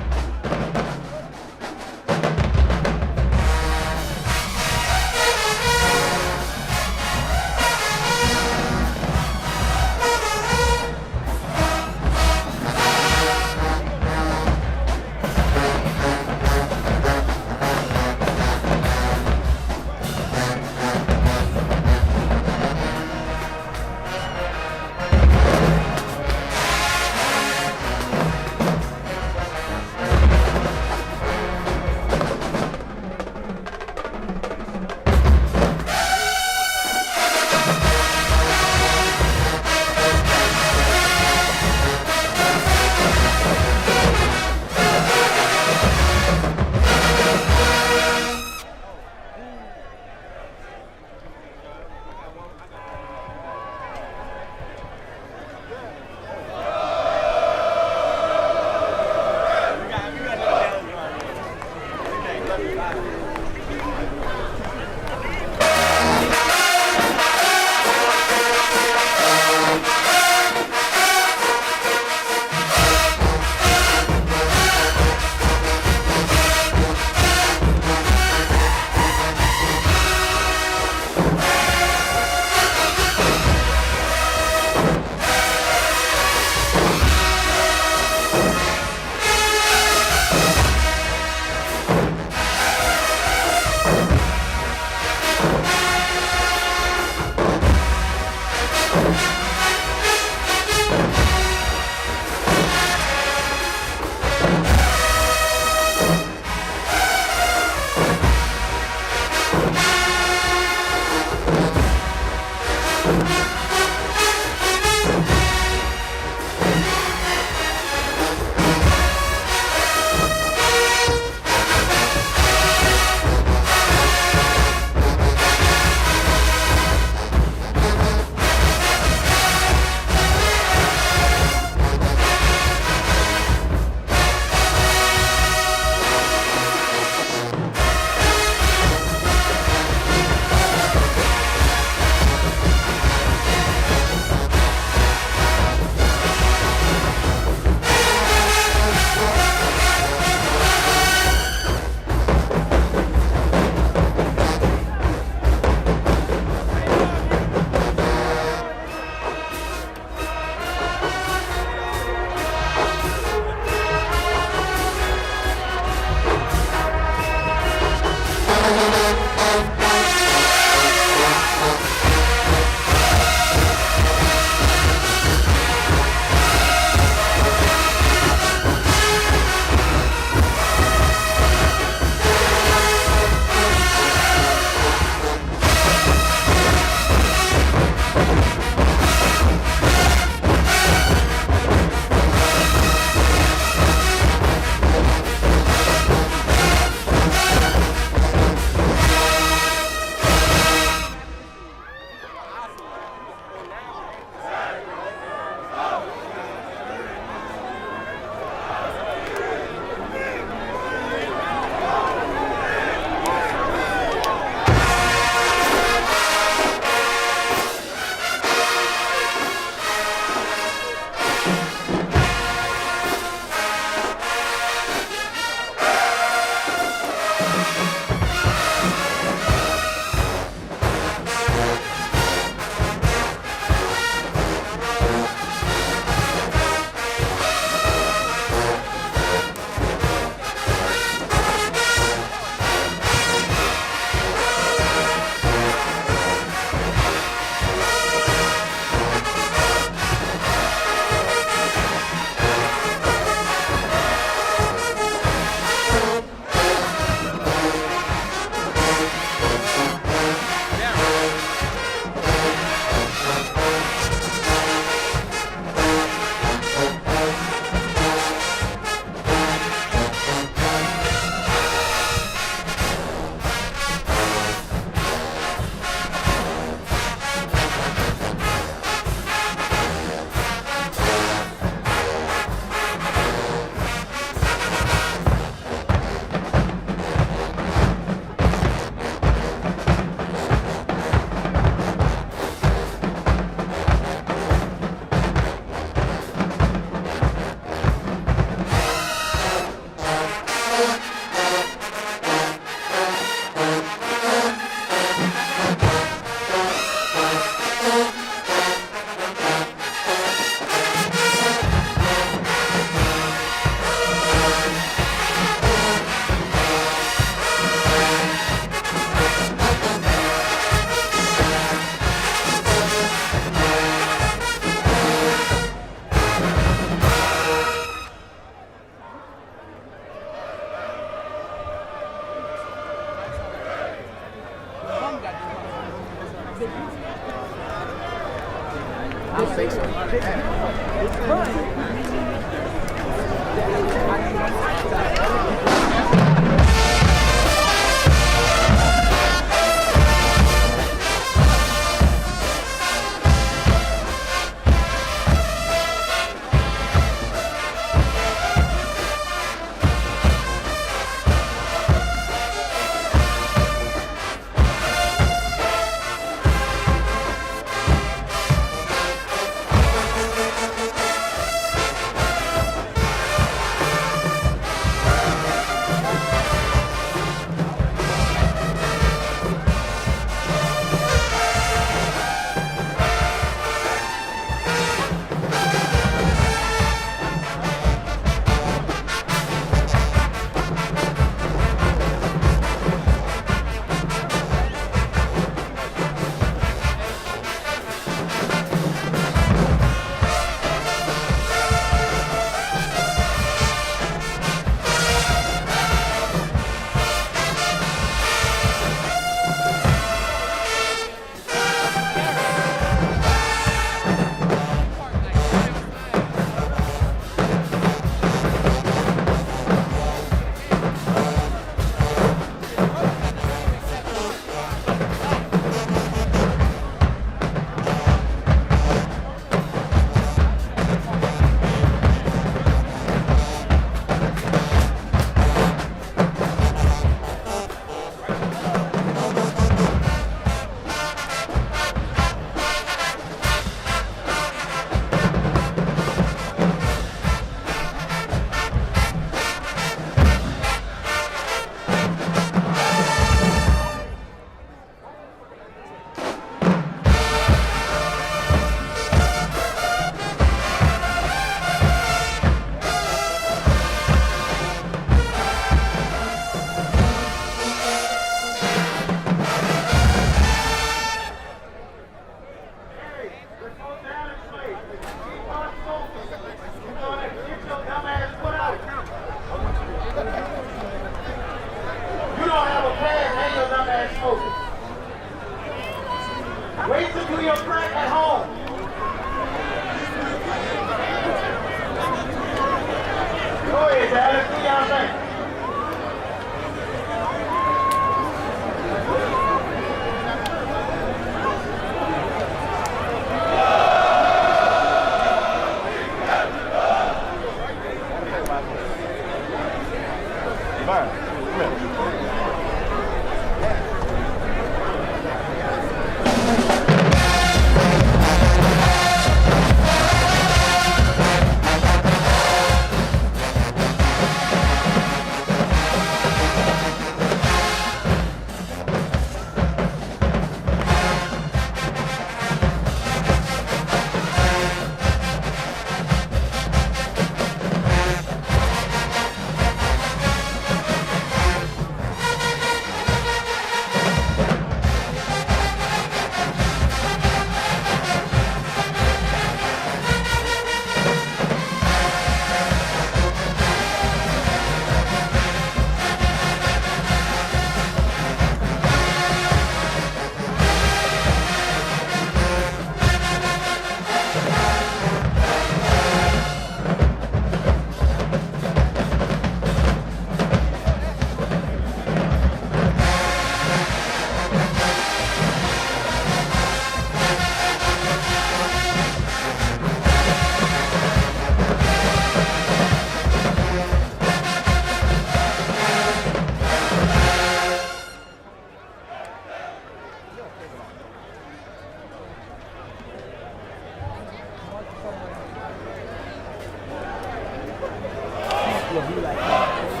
will be like that.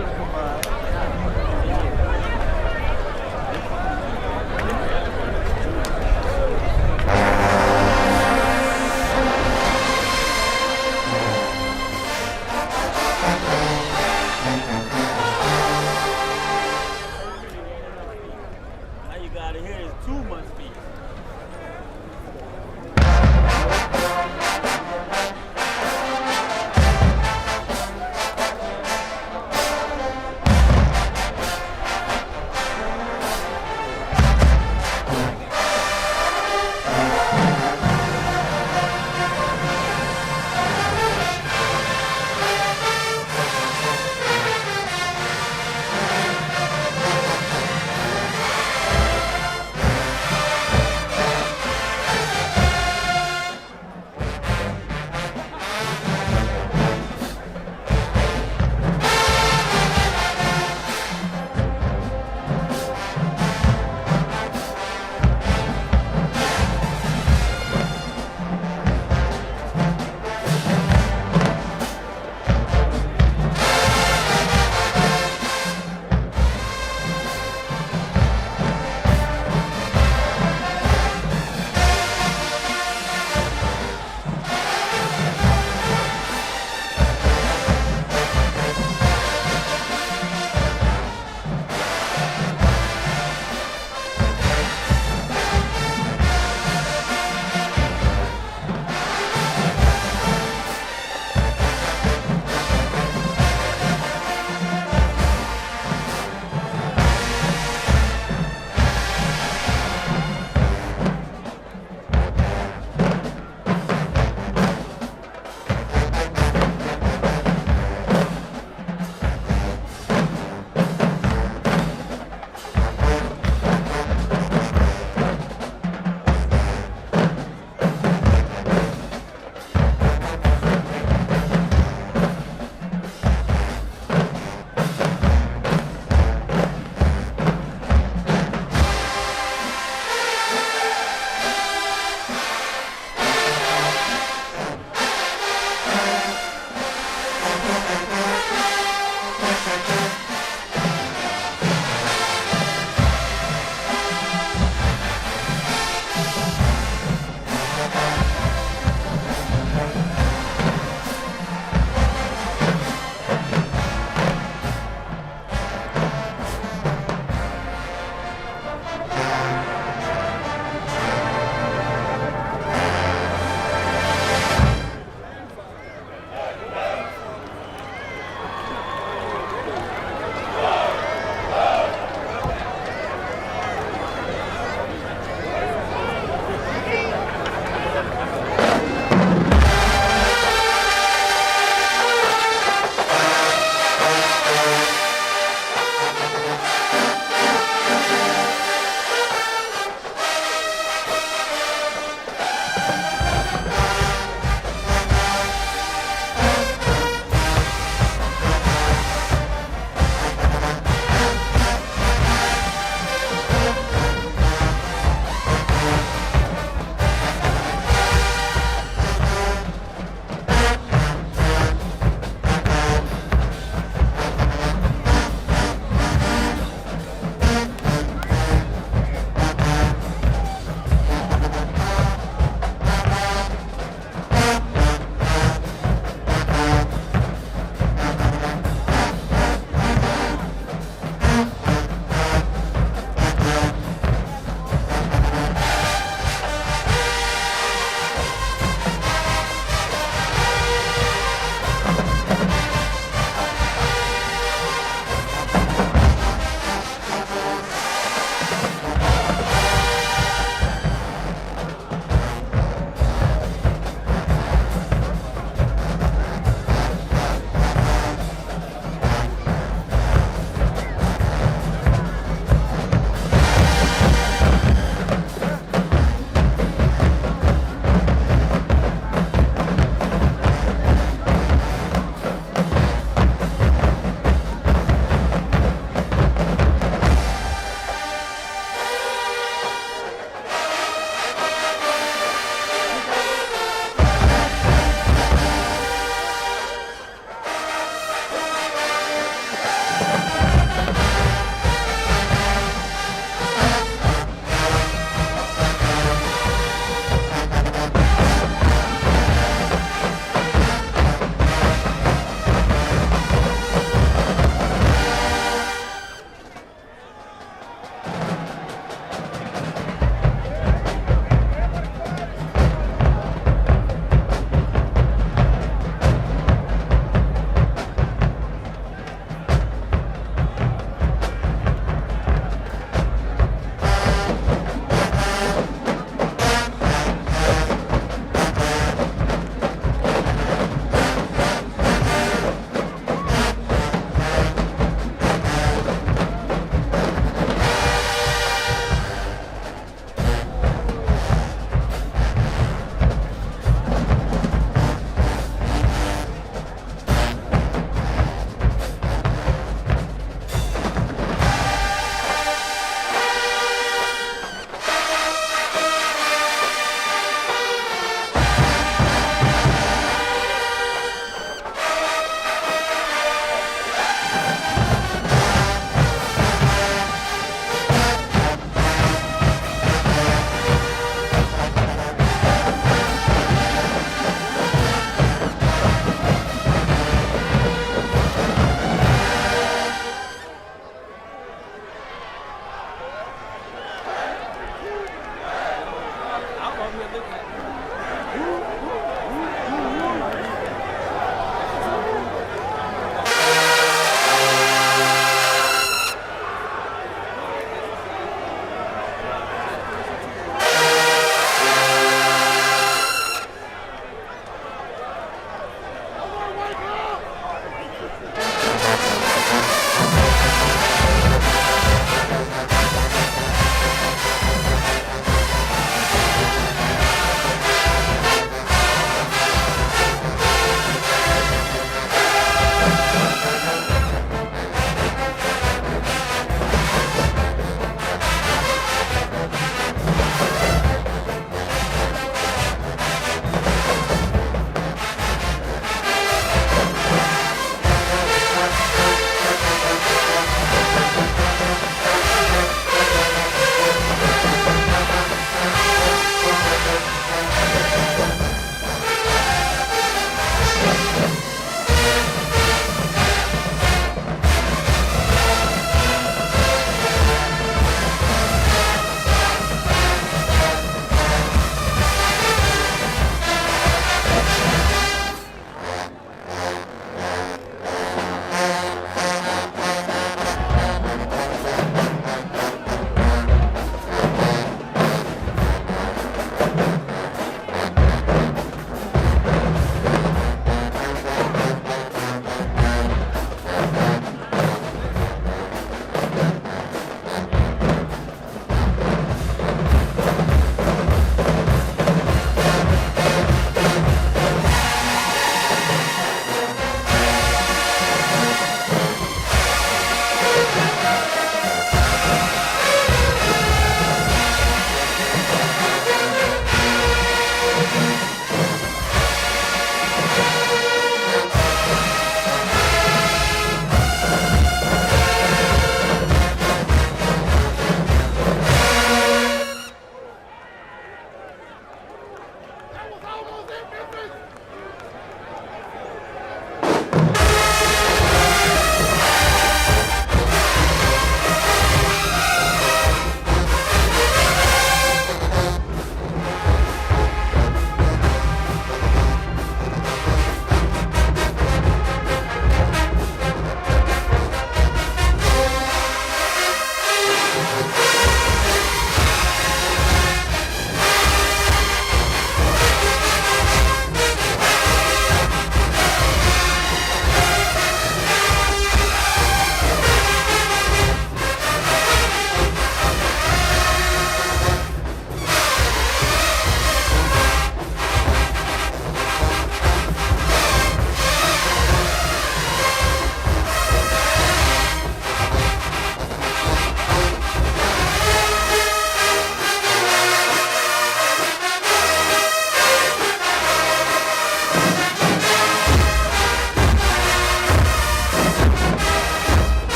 Now you gotta hear is 2 months speed.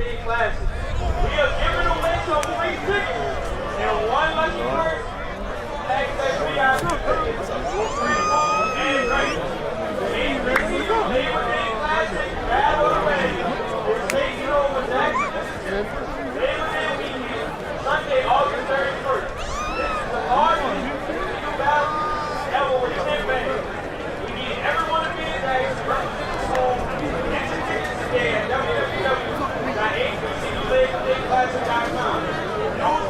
Day Classic. We are giving away some free tickets and one lucky person. Access VIP tickets, free food and drinks. HBCU Labor Day Classic Battle of Fame is taking over Jackson, Mississippi. Labor Day weekend, Sunday, August 31st. This is the largest HBCU battle ever with 10 bands. We need everyone to be in Jackson to represent the home. Get your tickets today at www.hbculabordaydayclassic.com.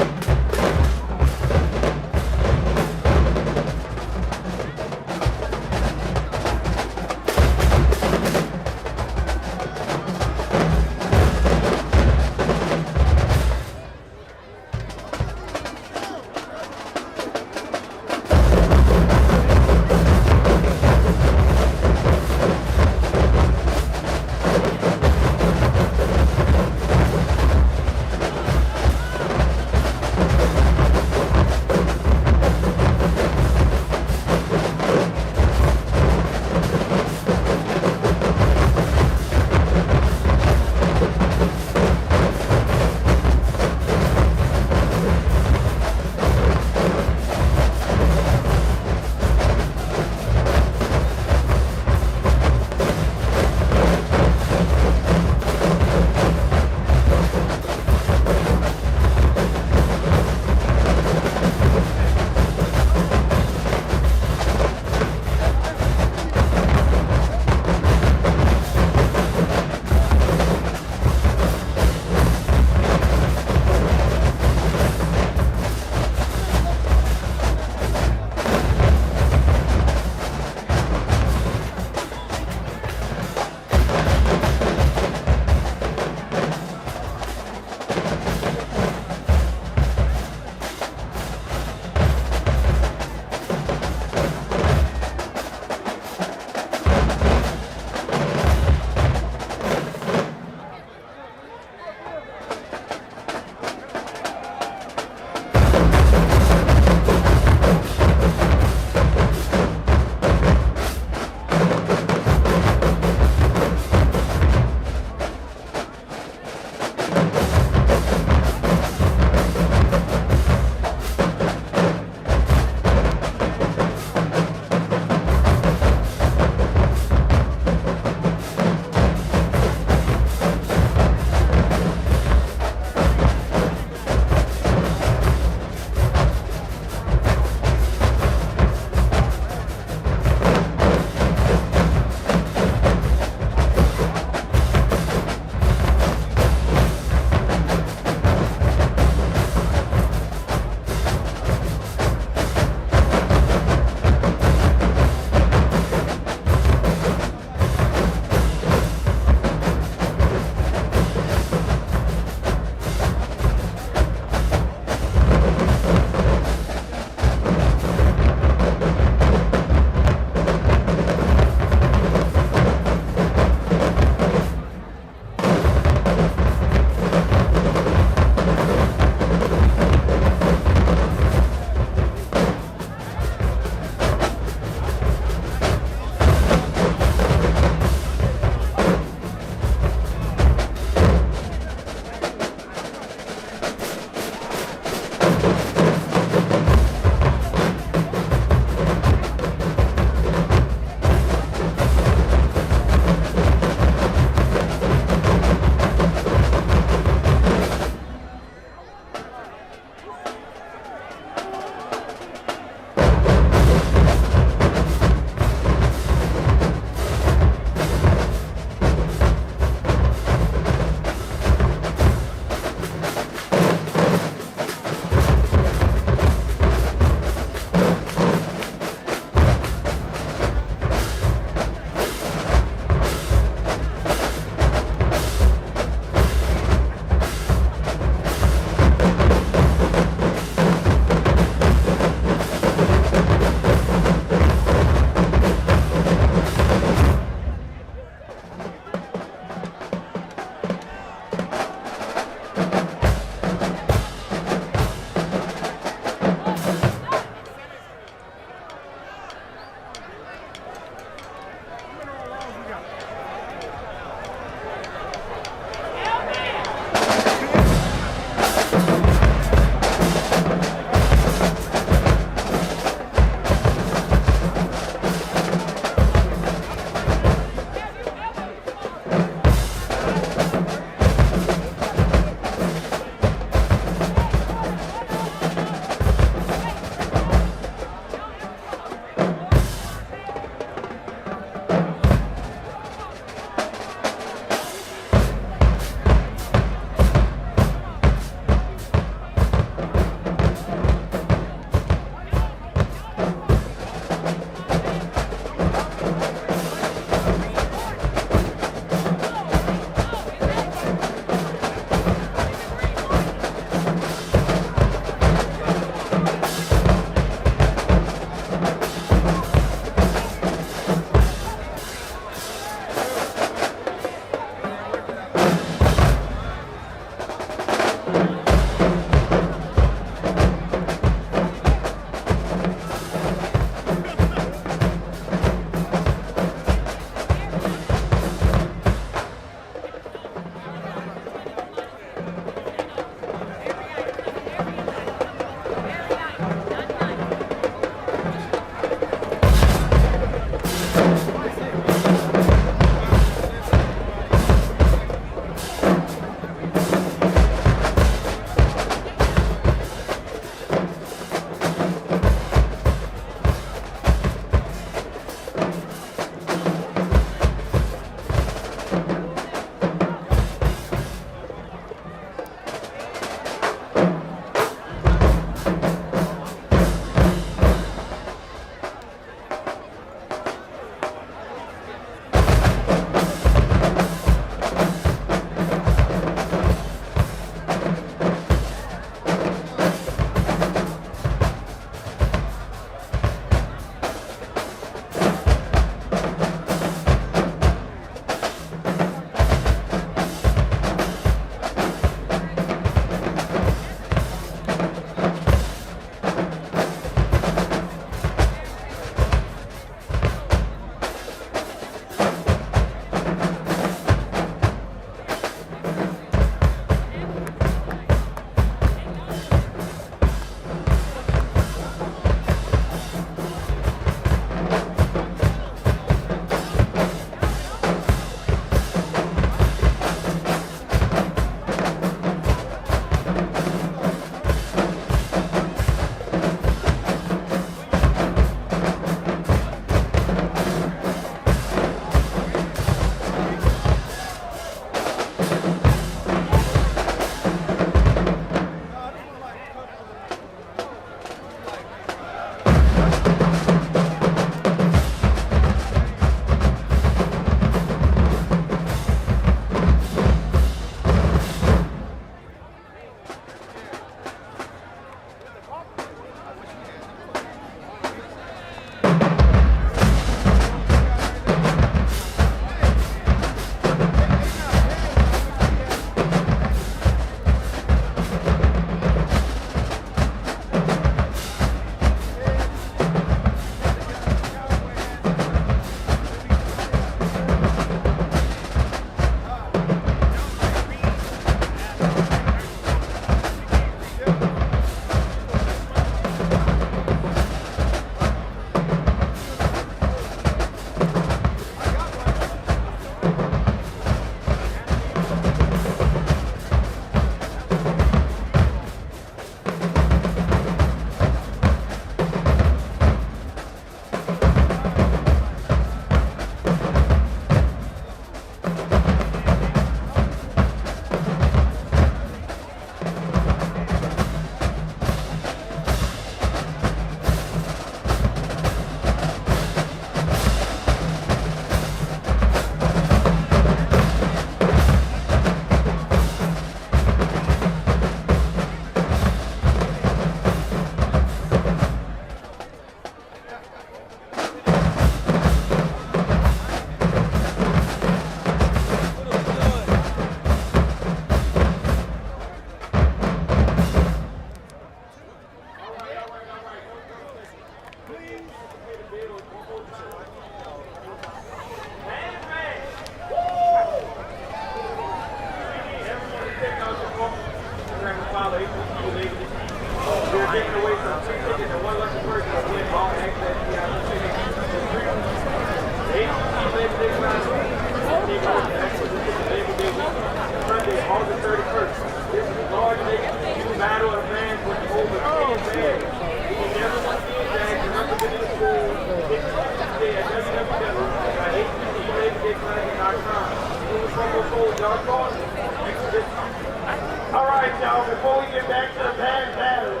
All right, y'all, before we get back to the band battle,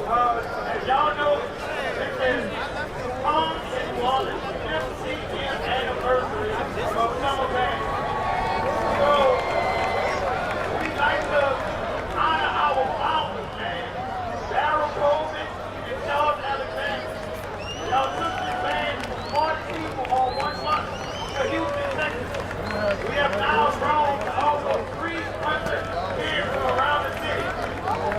as y'all know, this is Tom and Wallace's 15th anniversary of Summer Band. So, we'd like to honor our founders, man, Darryl Coleman and Charles Alexander. Y'all took this band from 40 people on 1 month to Houston, Texas. We have now grown to almost 300 kids from around the city.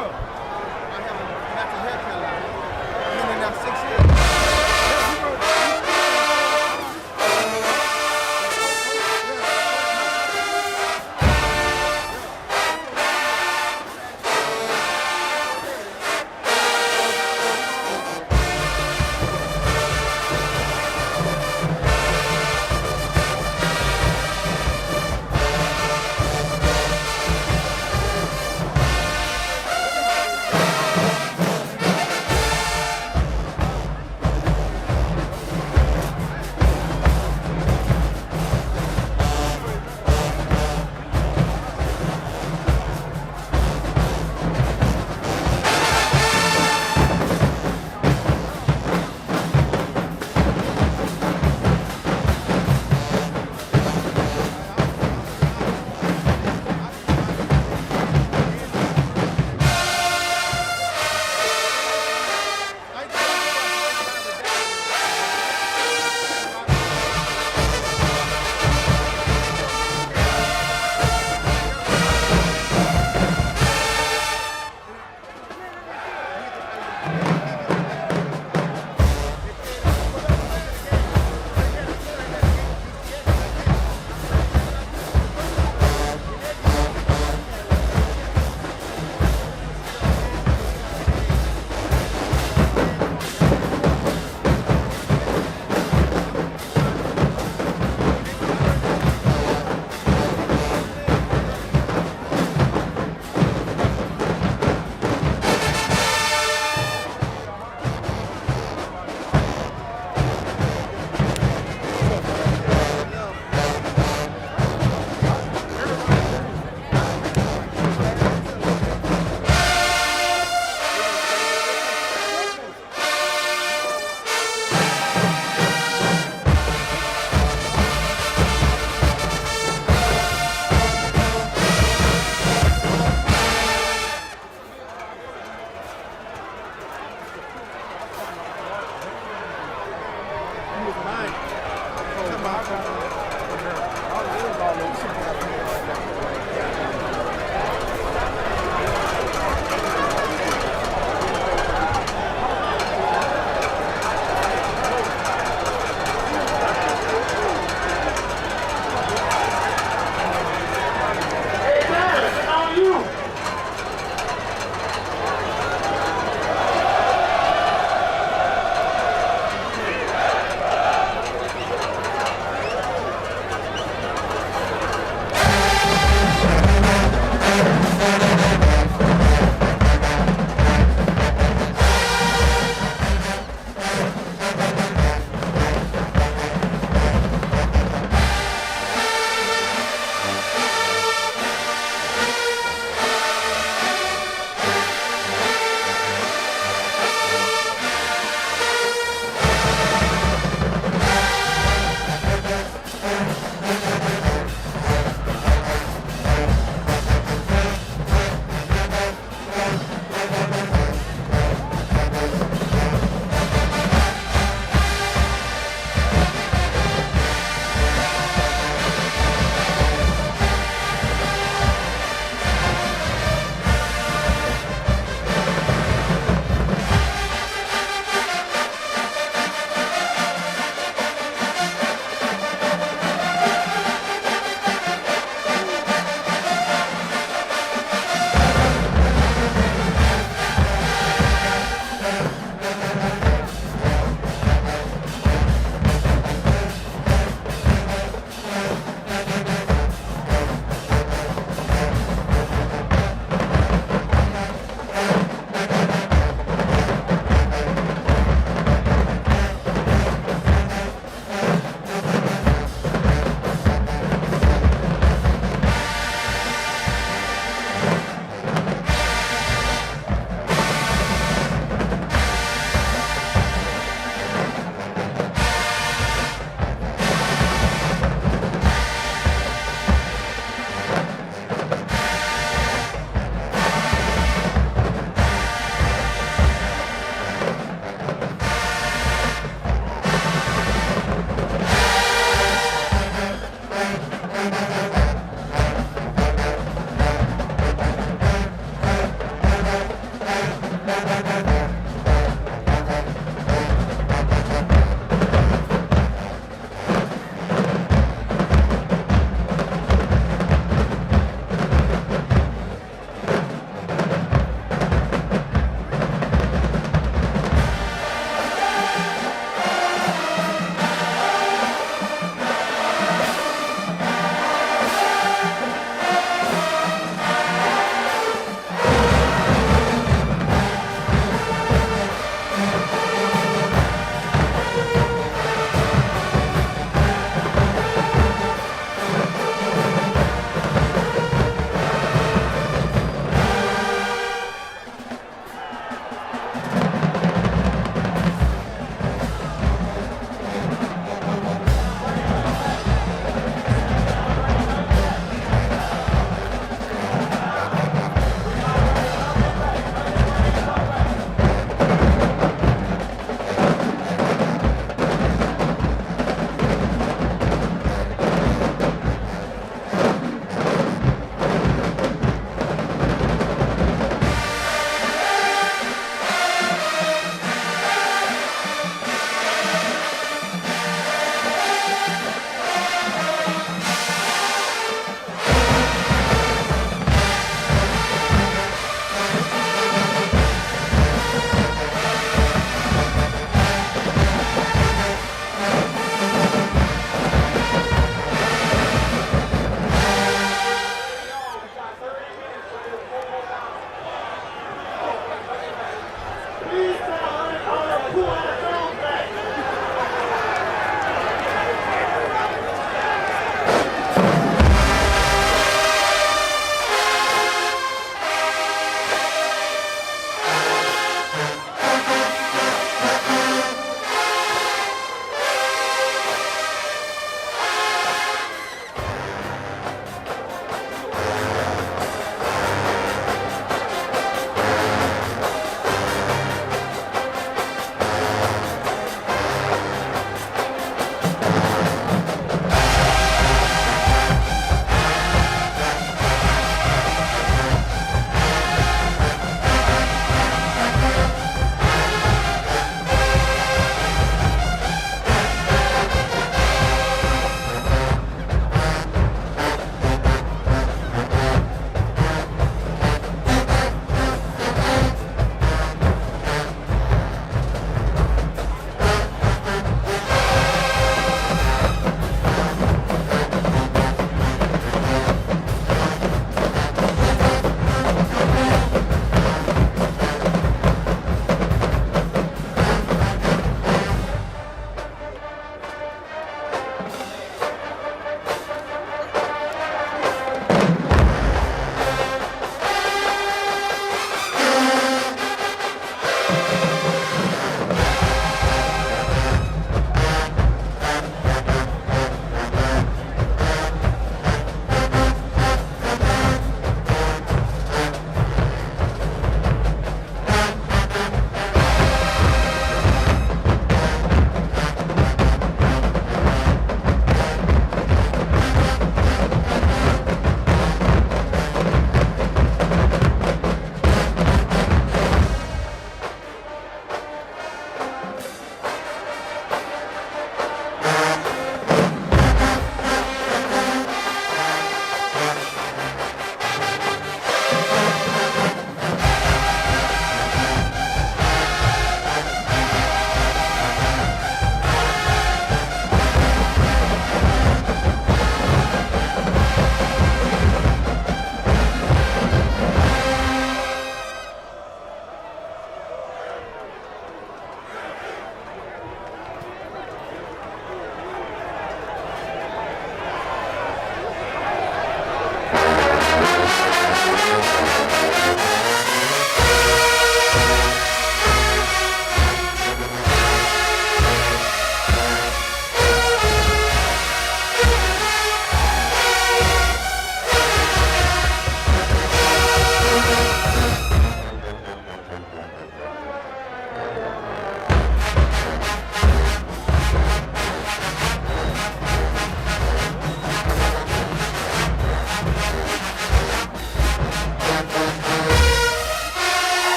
Bro, I have a natural hair care line. I've been in there 6 years.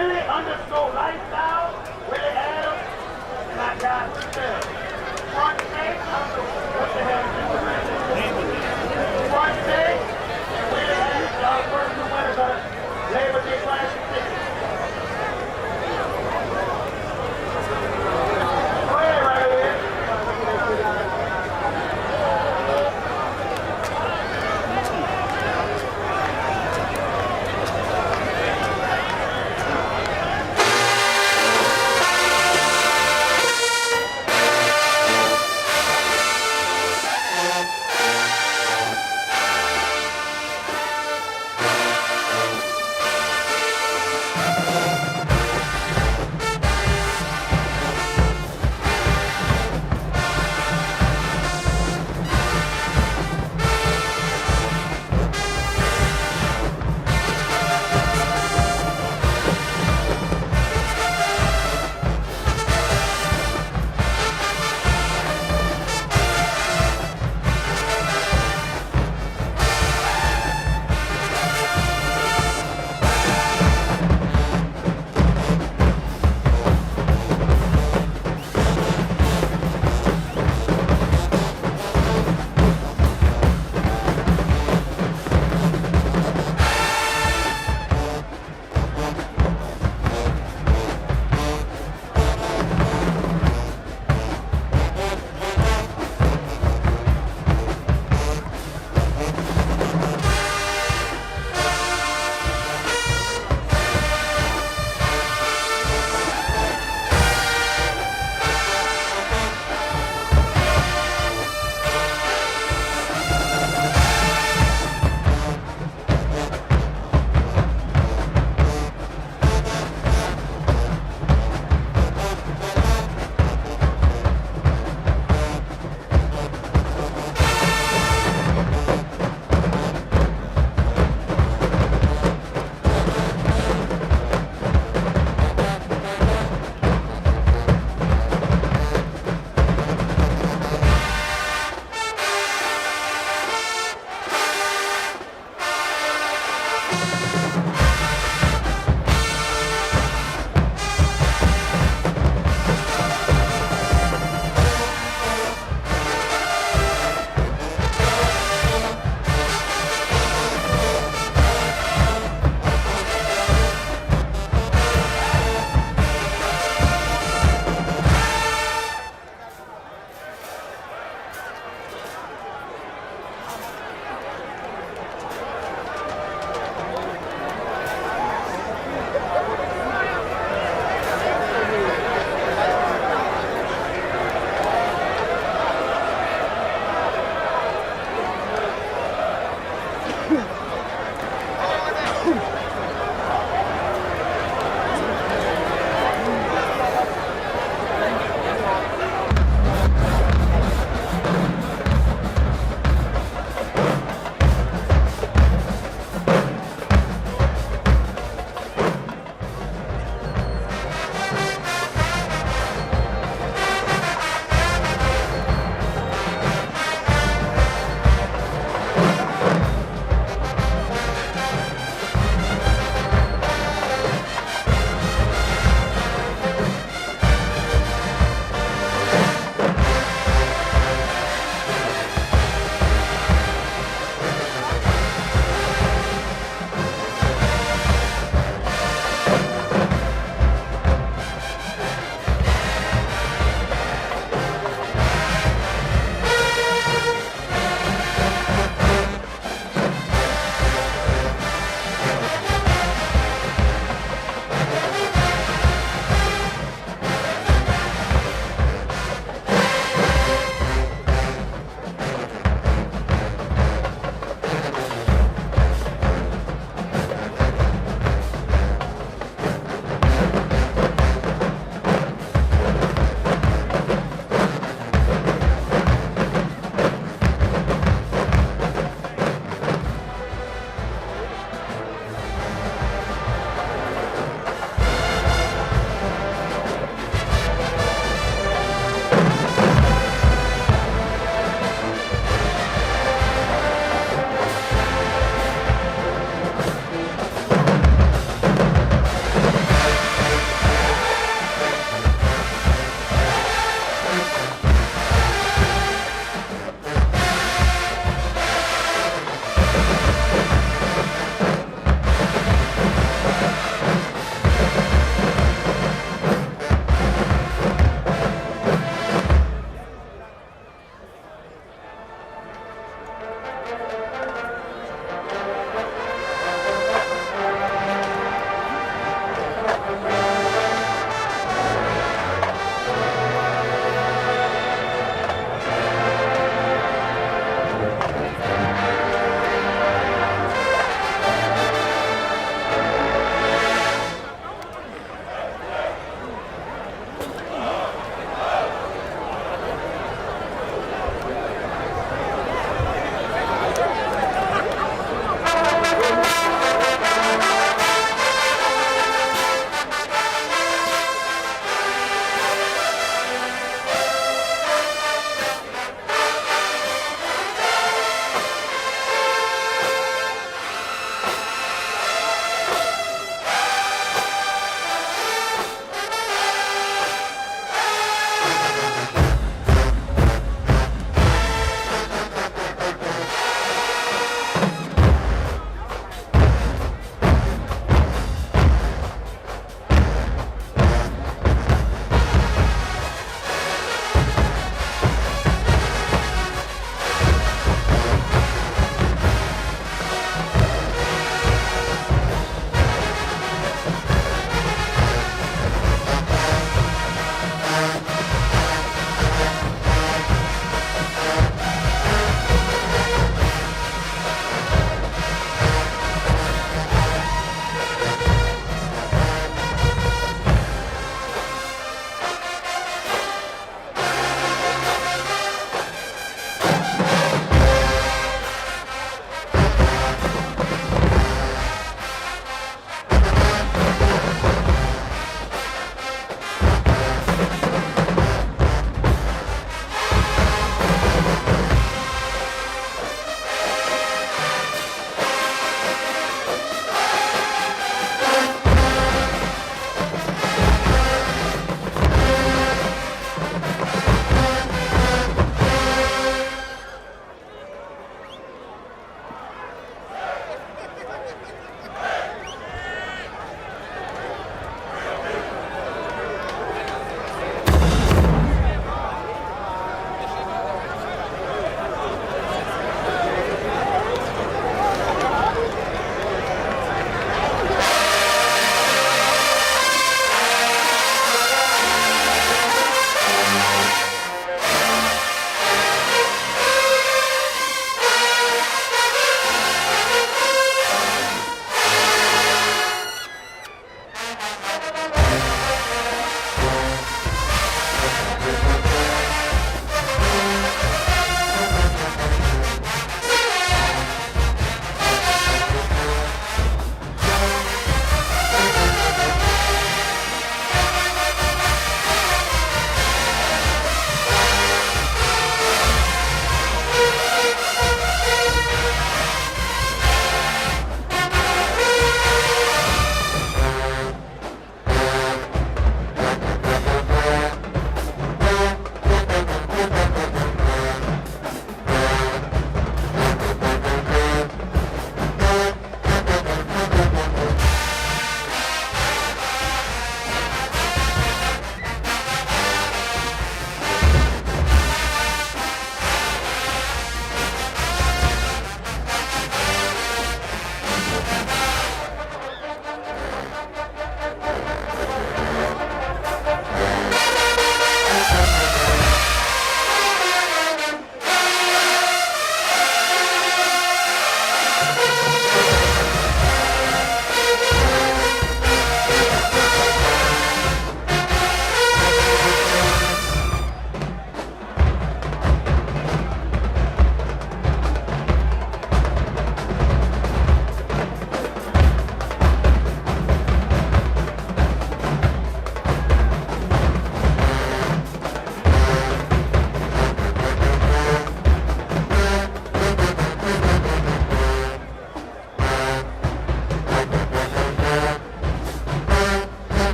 Willie underscore lifestyle, Willie Adams, and I got front stage, I don't know what the hell you doing. Front stage, and Willie Adams, y'all first two winners of Labor Day Classic tickets. Go ahead, right here.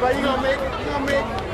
right, you gonna make it. You gonna make it.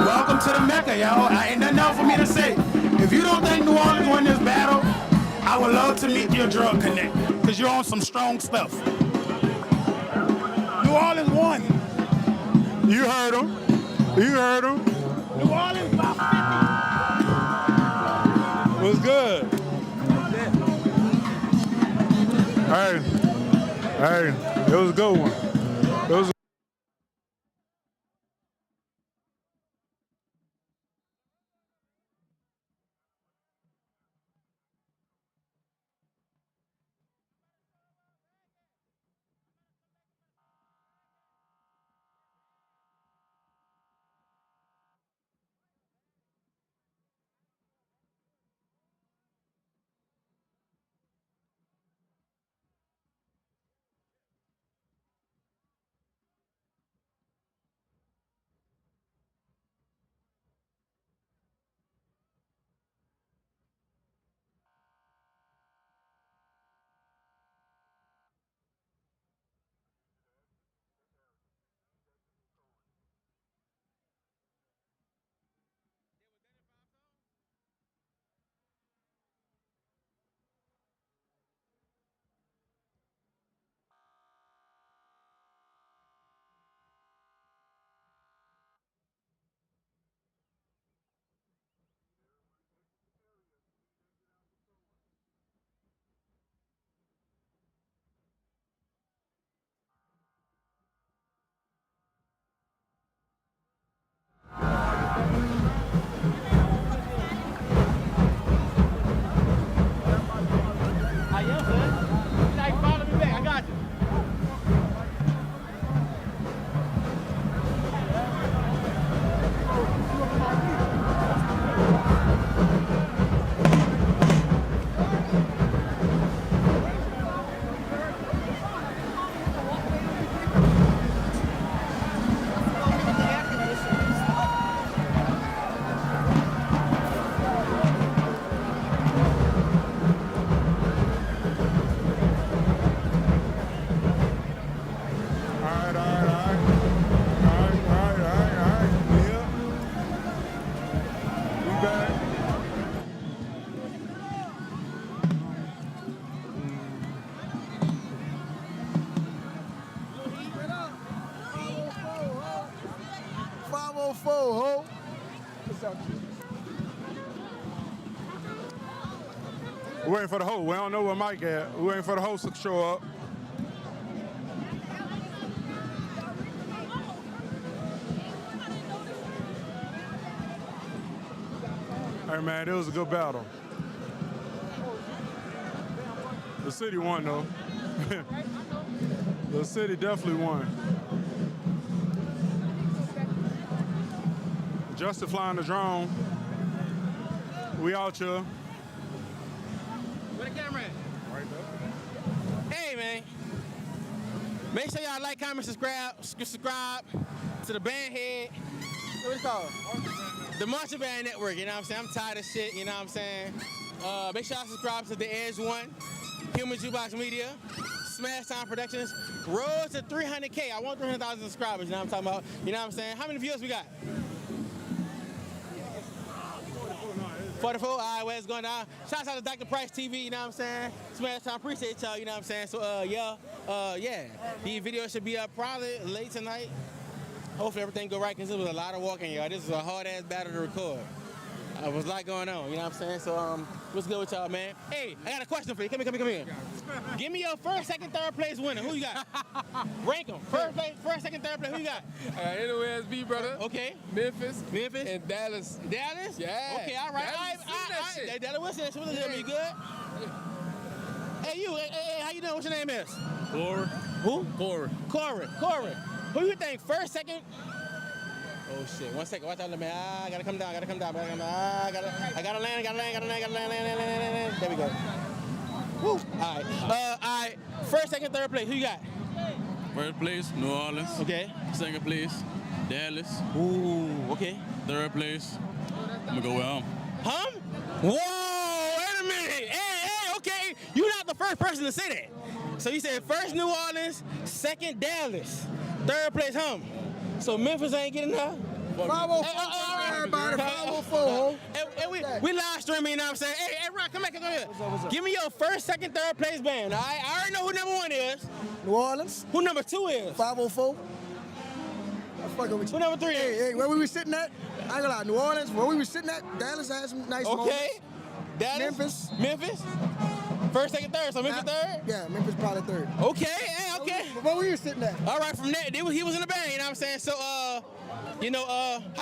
Welcome to the Mecca, y'all. Ain't nothing else for me to say. If you don't think New Orleans won this battle, I would love to meet your drug connect, because you're on some strong stuff. New Orleans won. You heard him. You heard him. New Orleans by 50. What's good? Hey, it was a good one. It was We're waiting for the host. We don't know where Mike at. We're waiting for the host to show up. Hey man, it was a good battle. The city won though. The city definitely won. Justin flying the drone. We out here. Where the camera at? Right there. Hey, man. Make sure y'all like, comment, subscribe to the band head. What is it called? The Marching Band Network, you know what I'm saying? I'm tired of shit, you know what I'm saying? Make sure y'all subscribe to The Edge One, Human Jukebox Media, Smash Time Productions. Road to 300K. I want 300,000 subscribers. You know what I'm talking about? You know what I'm saying? How many viewers we got? 44. All right, where's going down? Shouts out to Dr. Price TV. You know what I'm saying? Smash Time. Appreciate y'all. You know what I'm saying? So yeah. These videos should be up probably late tonight. Hopefully everything go right because it was a lot of walking, y'all. This is a hard ass battle to record. There was a lot going on, you know what I'm saying? So, what's good with y'all, man? Hey, I got a question for you. Come here. Give me your first, second, third place winner. Who you got? Rank them. First, second, third place. Who you got? NOSB, brother. Okay. Memphis. And Dallas. Dallas? Yeah. Okay, all right. Dallas will say that shit. That'll be good. Hey, you. Hey, how you doing? What's your name is? Corey. Who? Corey. Corey. Who you think? First, second? Oh shit! 1 second. Watch out, man. I gotta come down. I gotta land. There we go. Woo. All right. First, second, third place. Who you got? First place, New Orleans. Okay. Second place, Dallas. Ooh. Okay. Third place, I'm gonna go with Hum? Whoa! Wait a minute. Hey. Okay. You're not the first person to say that. So you said first New Orleans, second Dallas, third place Hum. So Memphis ain't getting her? 504, everybody, 504. We live streaming, you know what I'm saying? Hey, Rock, come back here. What's up? Give me your first, second, third place band, all right? I already know who number 1 is. New Orleans, Who number 2 is? 504. I'm fucking with you. Who number 3 is? Hey, where we was sitting at? I ain't gonna lie, New Orleans, where we was sitting at, Dallas had some nice Okay. moments. Dallas? Memphis. First, second, third. So Memphis third? Yeah, Memphis probably third. Okay, hey, okay. Where we was sitting at? All right, from there, he was in the band, you know what I'm saying? So, how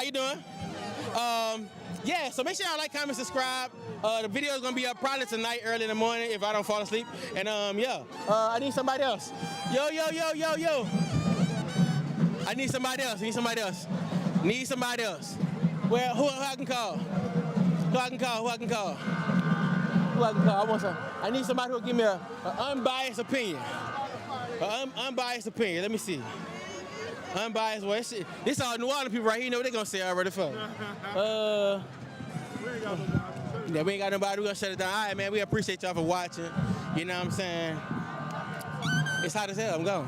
you doing? Yeah, so make sure y'all like, comment, subscribe. The video is gonna be up probably tonight, early in the morning, if I don't fall asleep. And I need somebody else. Yo. I need somebody else. Well, who I can call? I need somebody who will give me an unbiased opinion. Unbiased opinion. Let me see. Unbiased. Well, this all New Orleans people right here. You know what they're gonna say already. For we ain't got nobody. We gonna shut it down. All right, man. We appreciate y'all for watching. You know what I'm saying? It's hot as hell. I'm gone.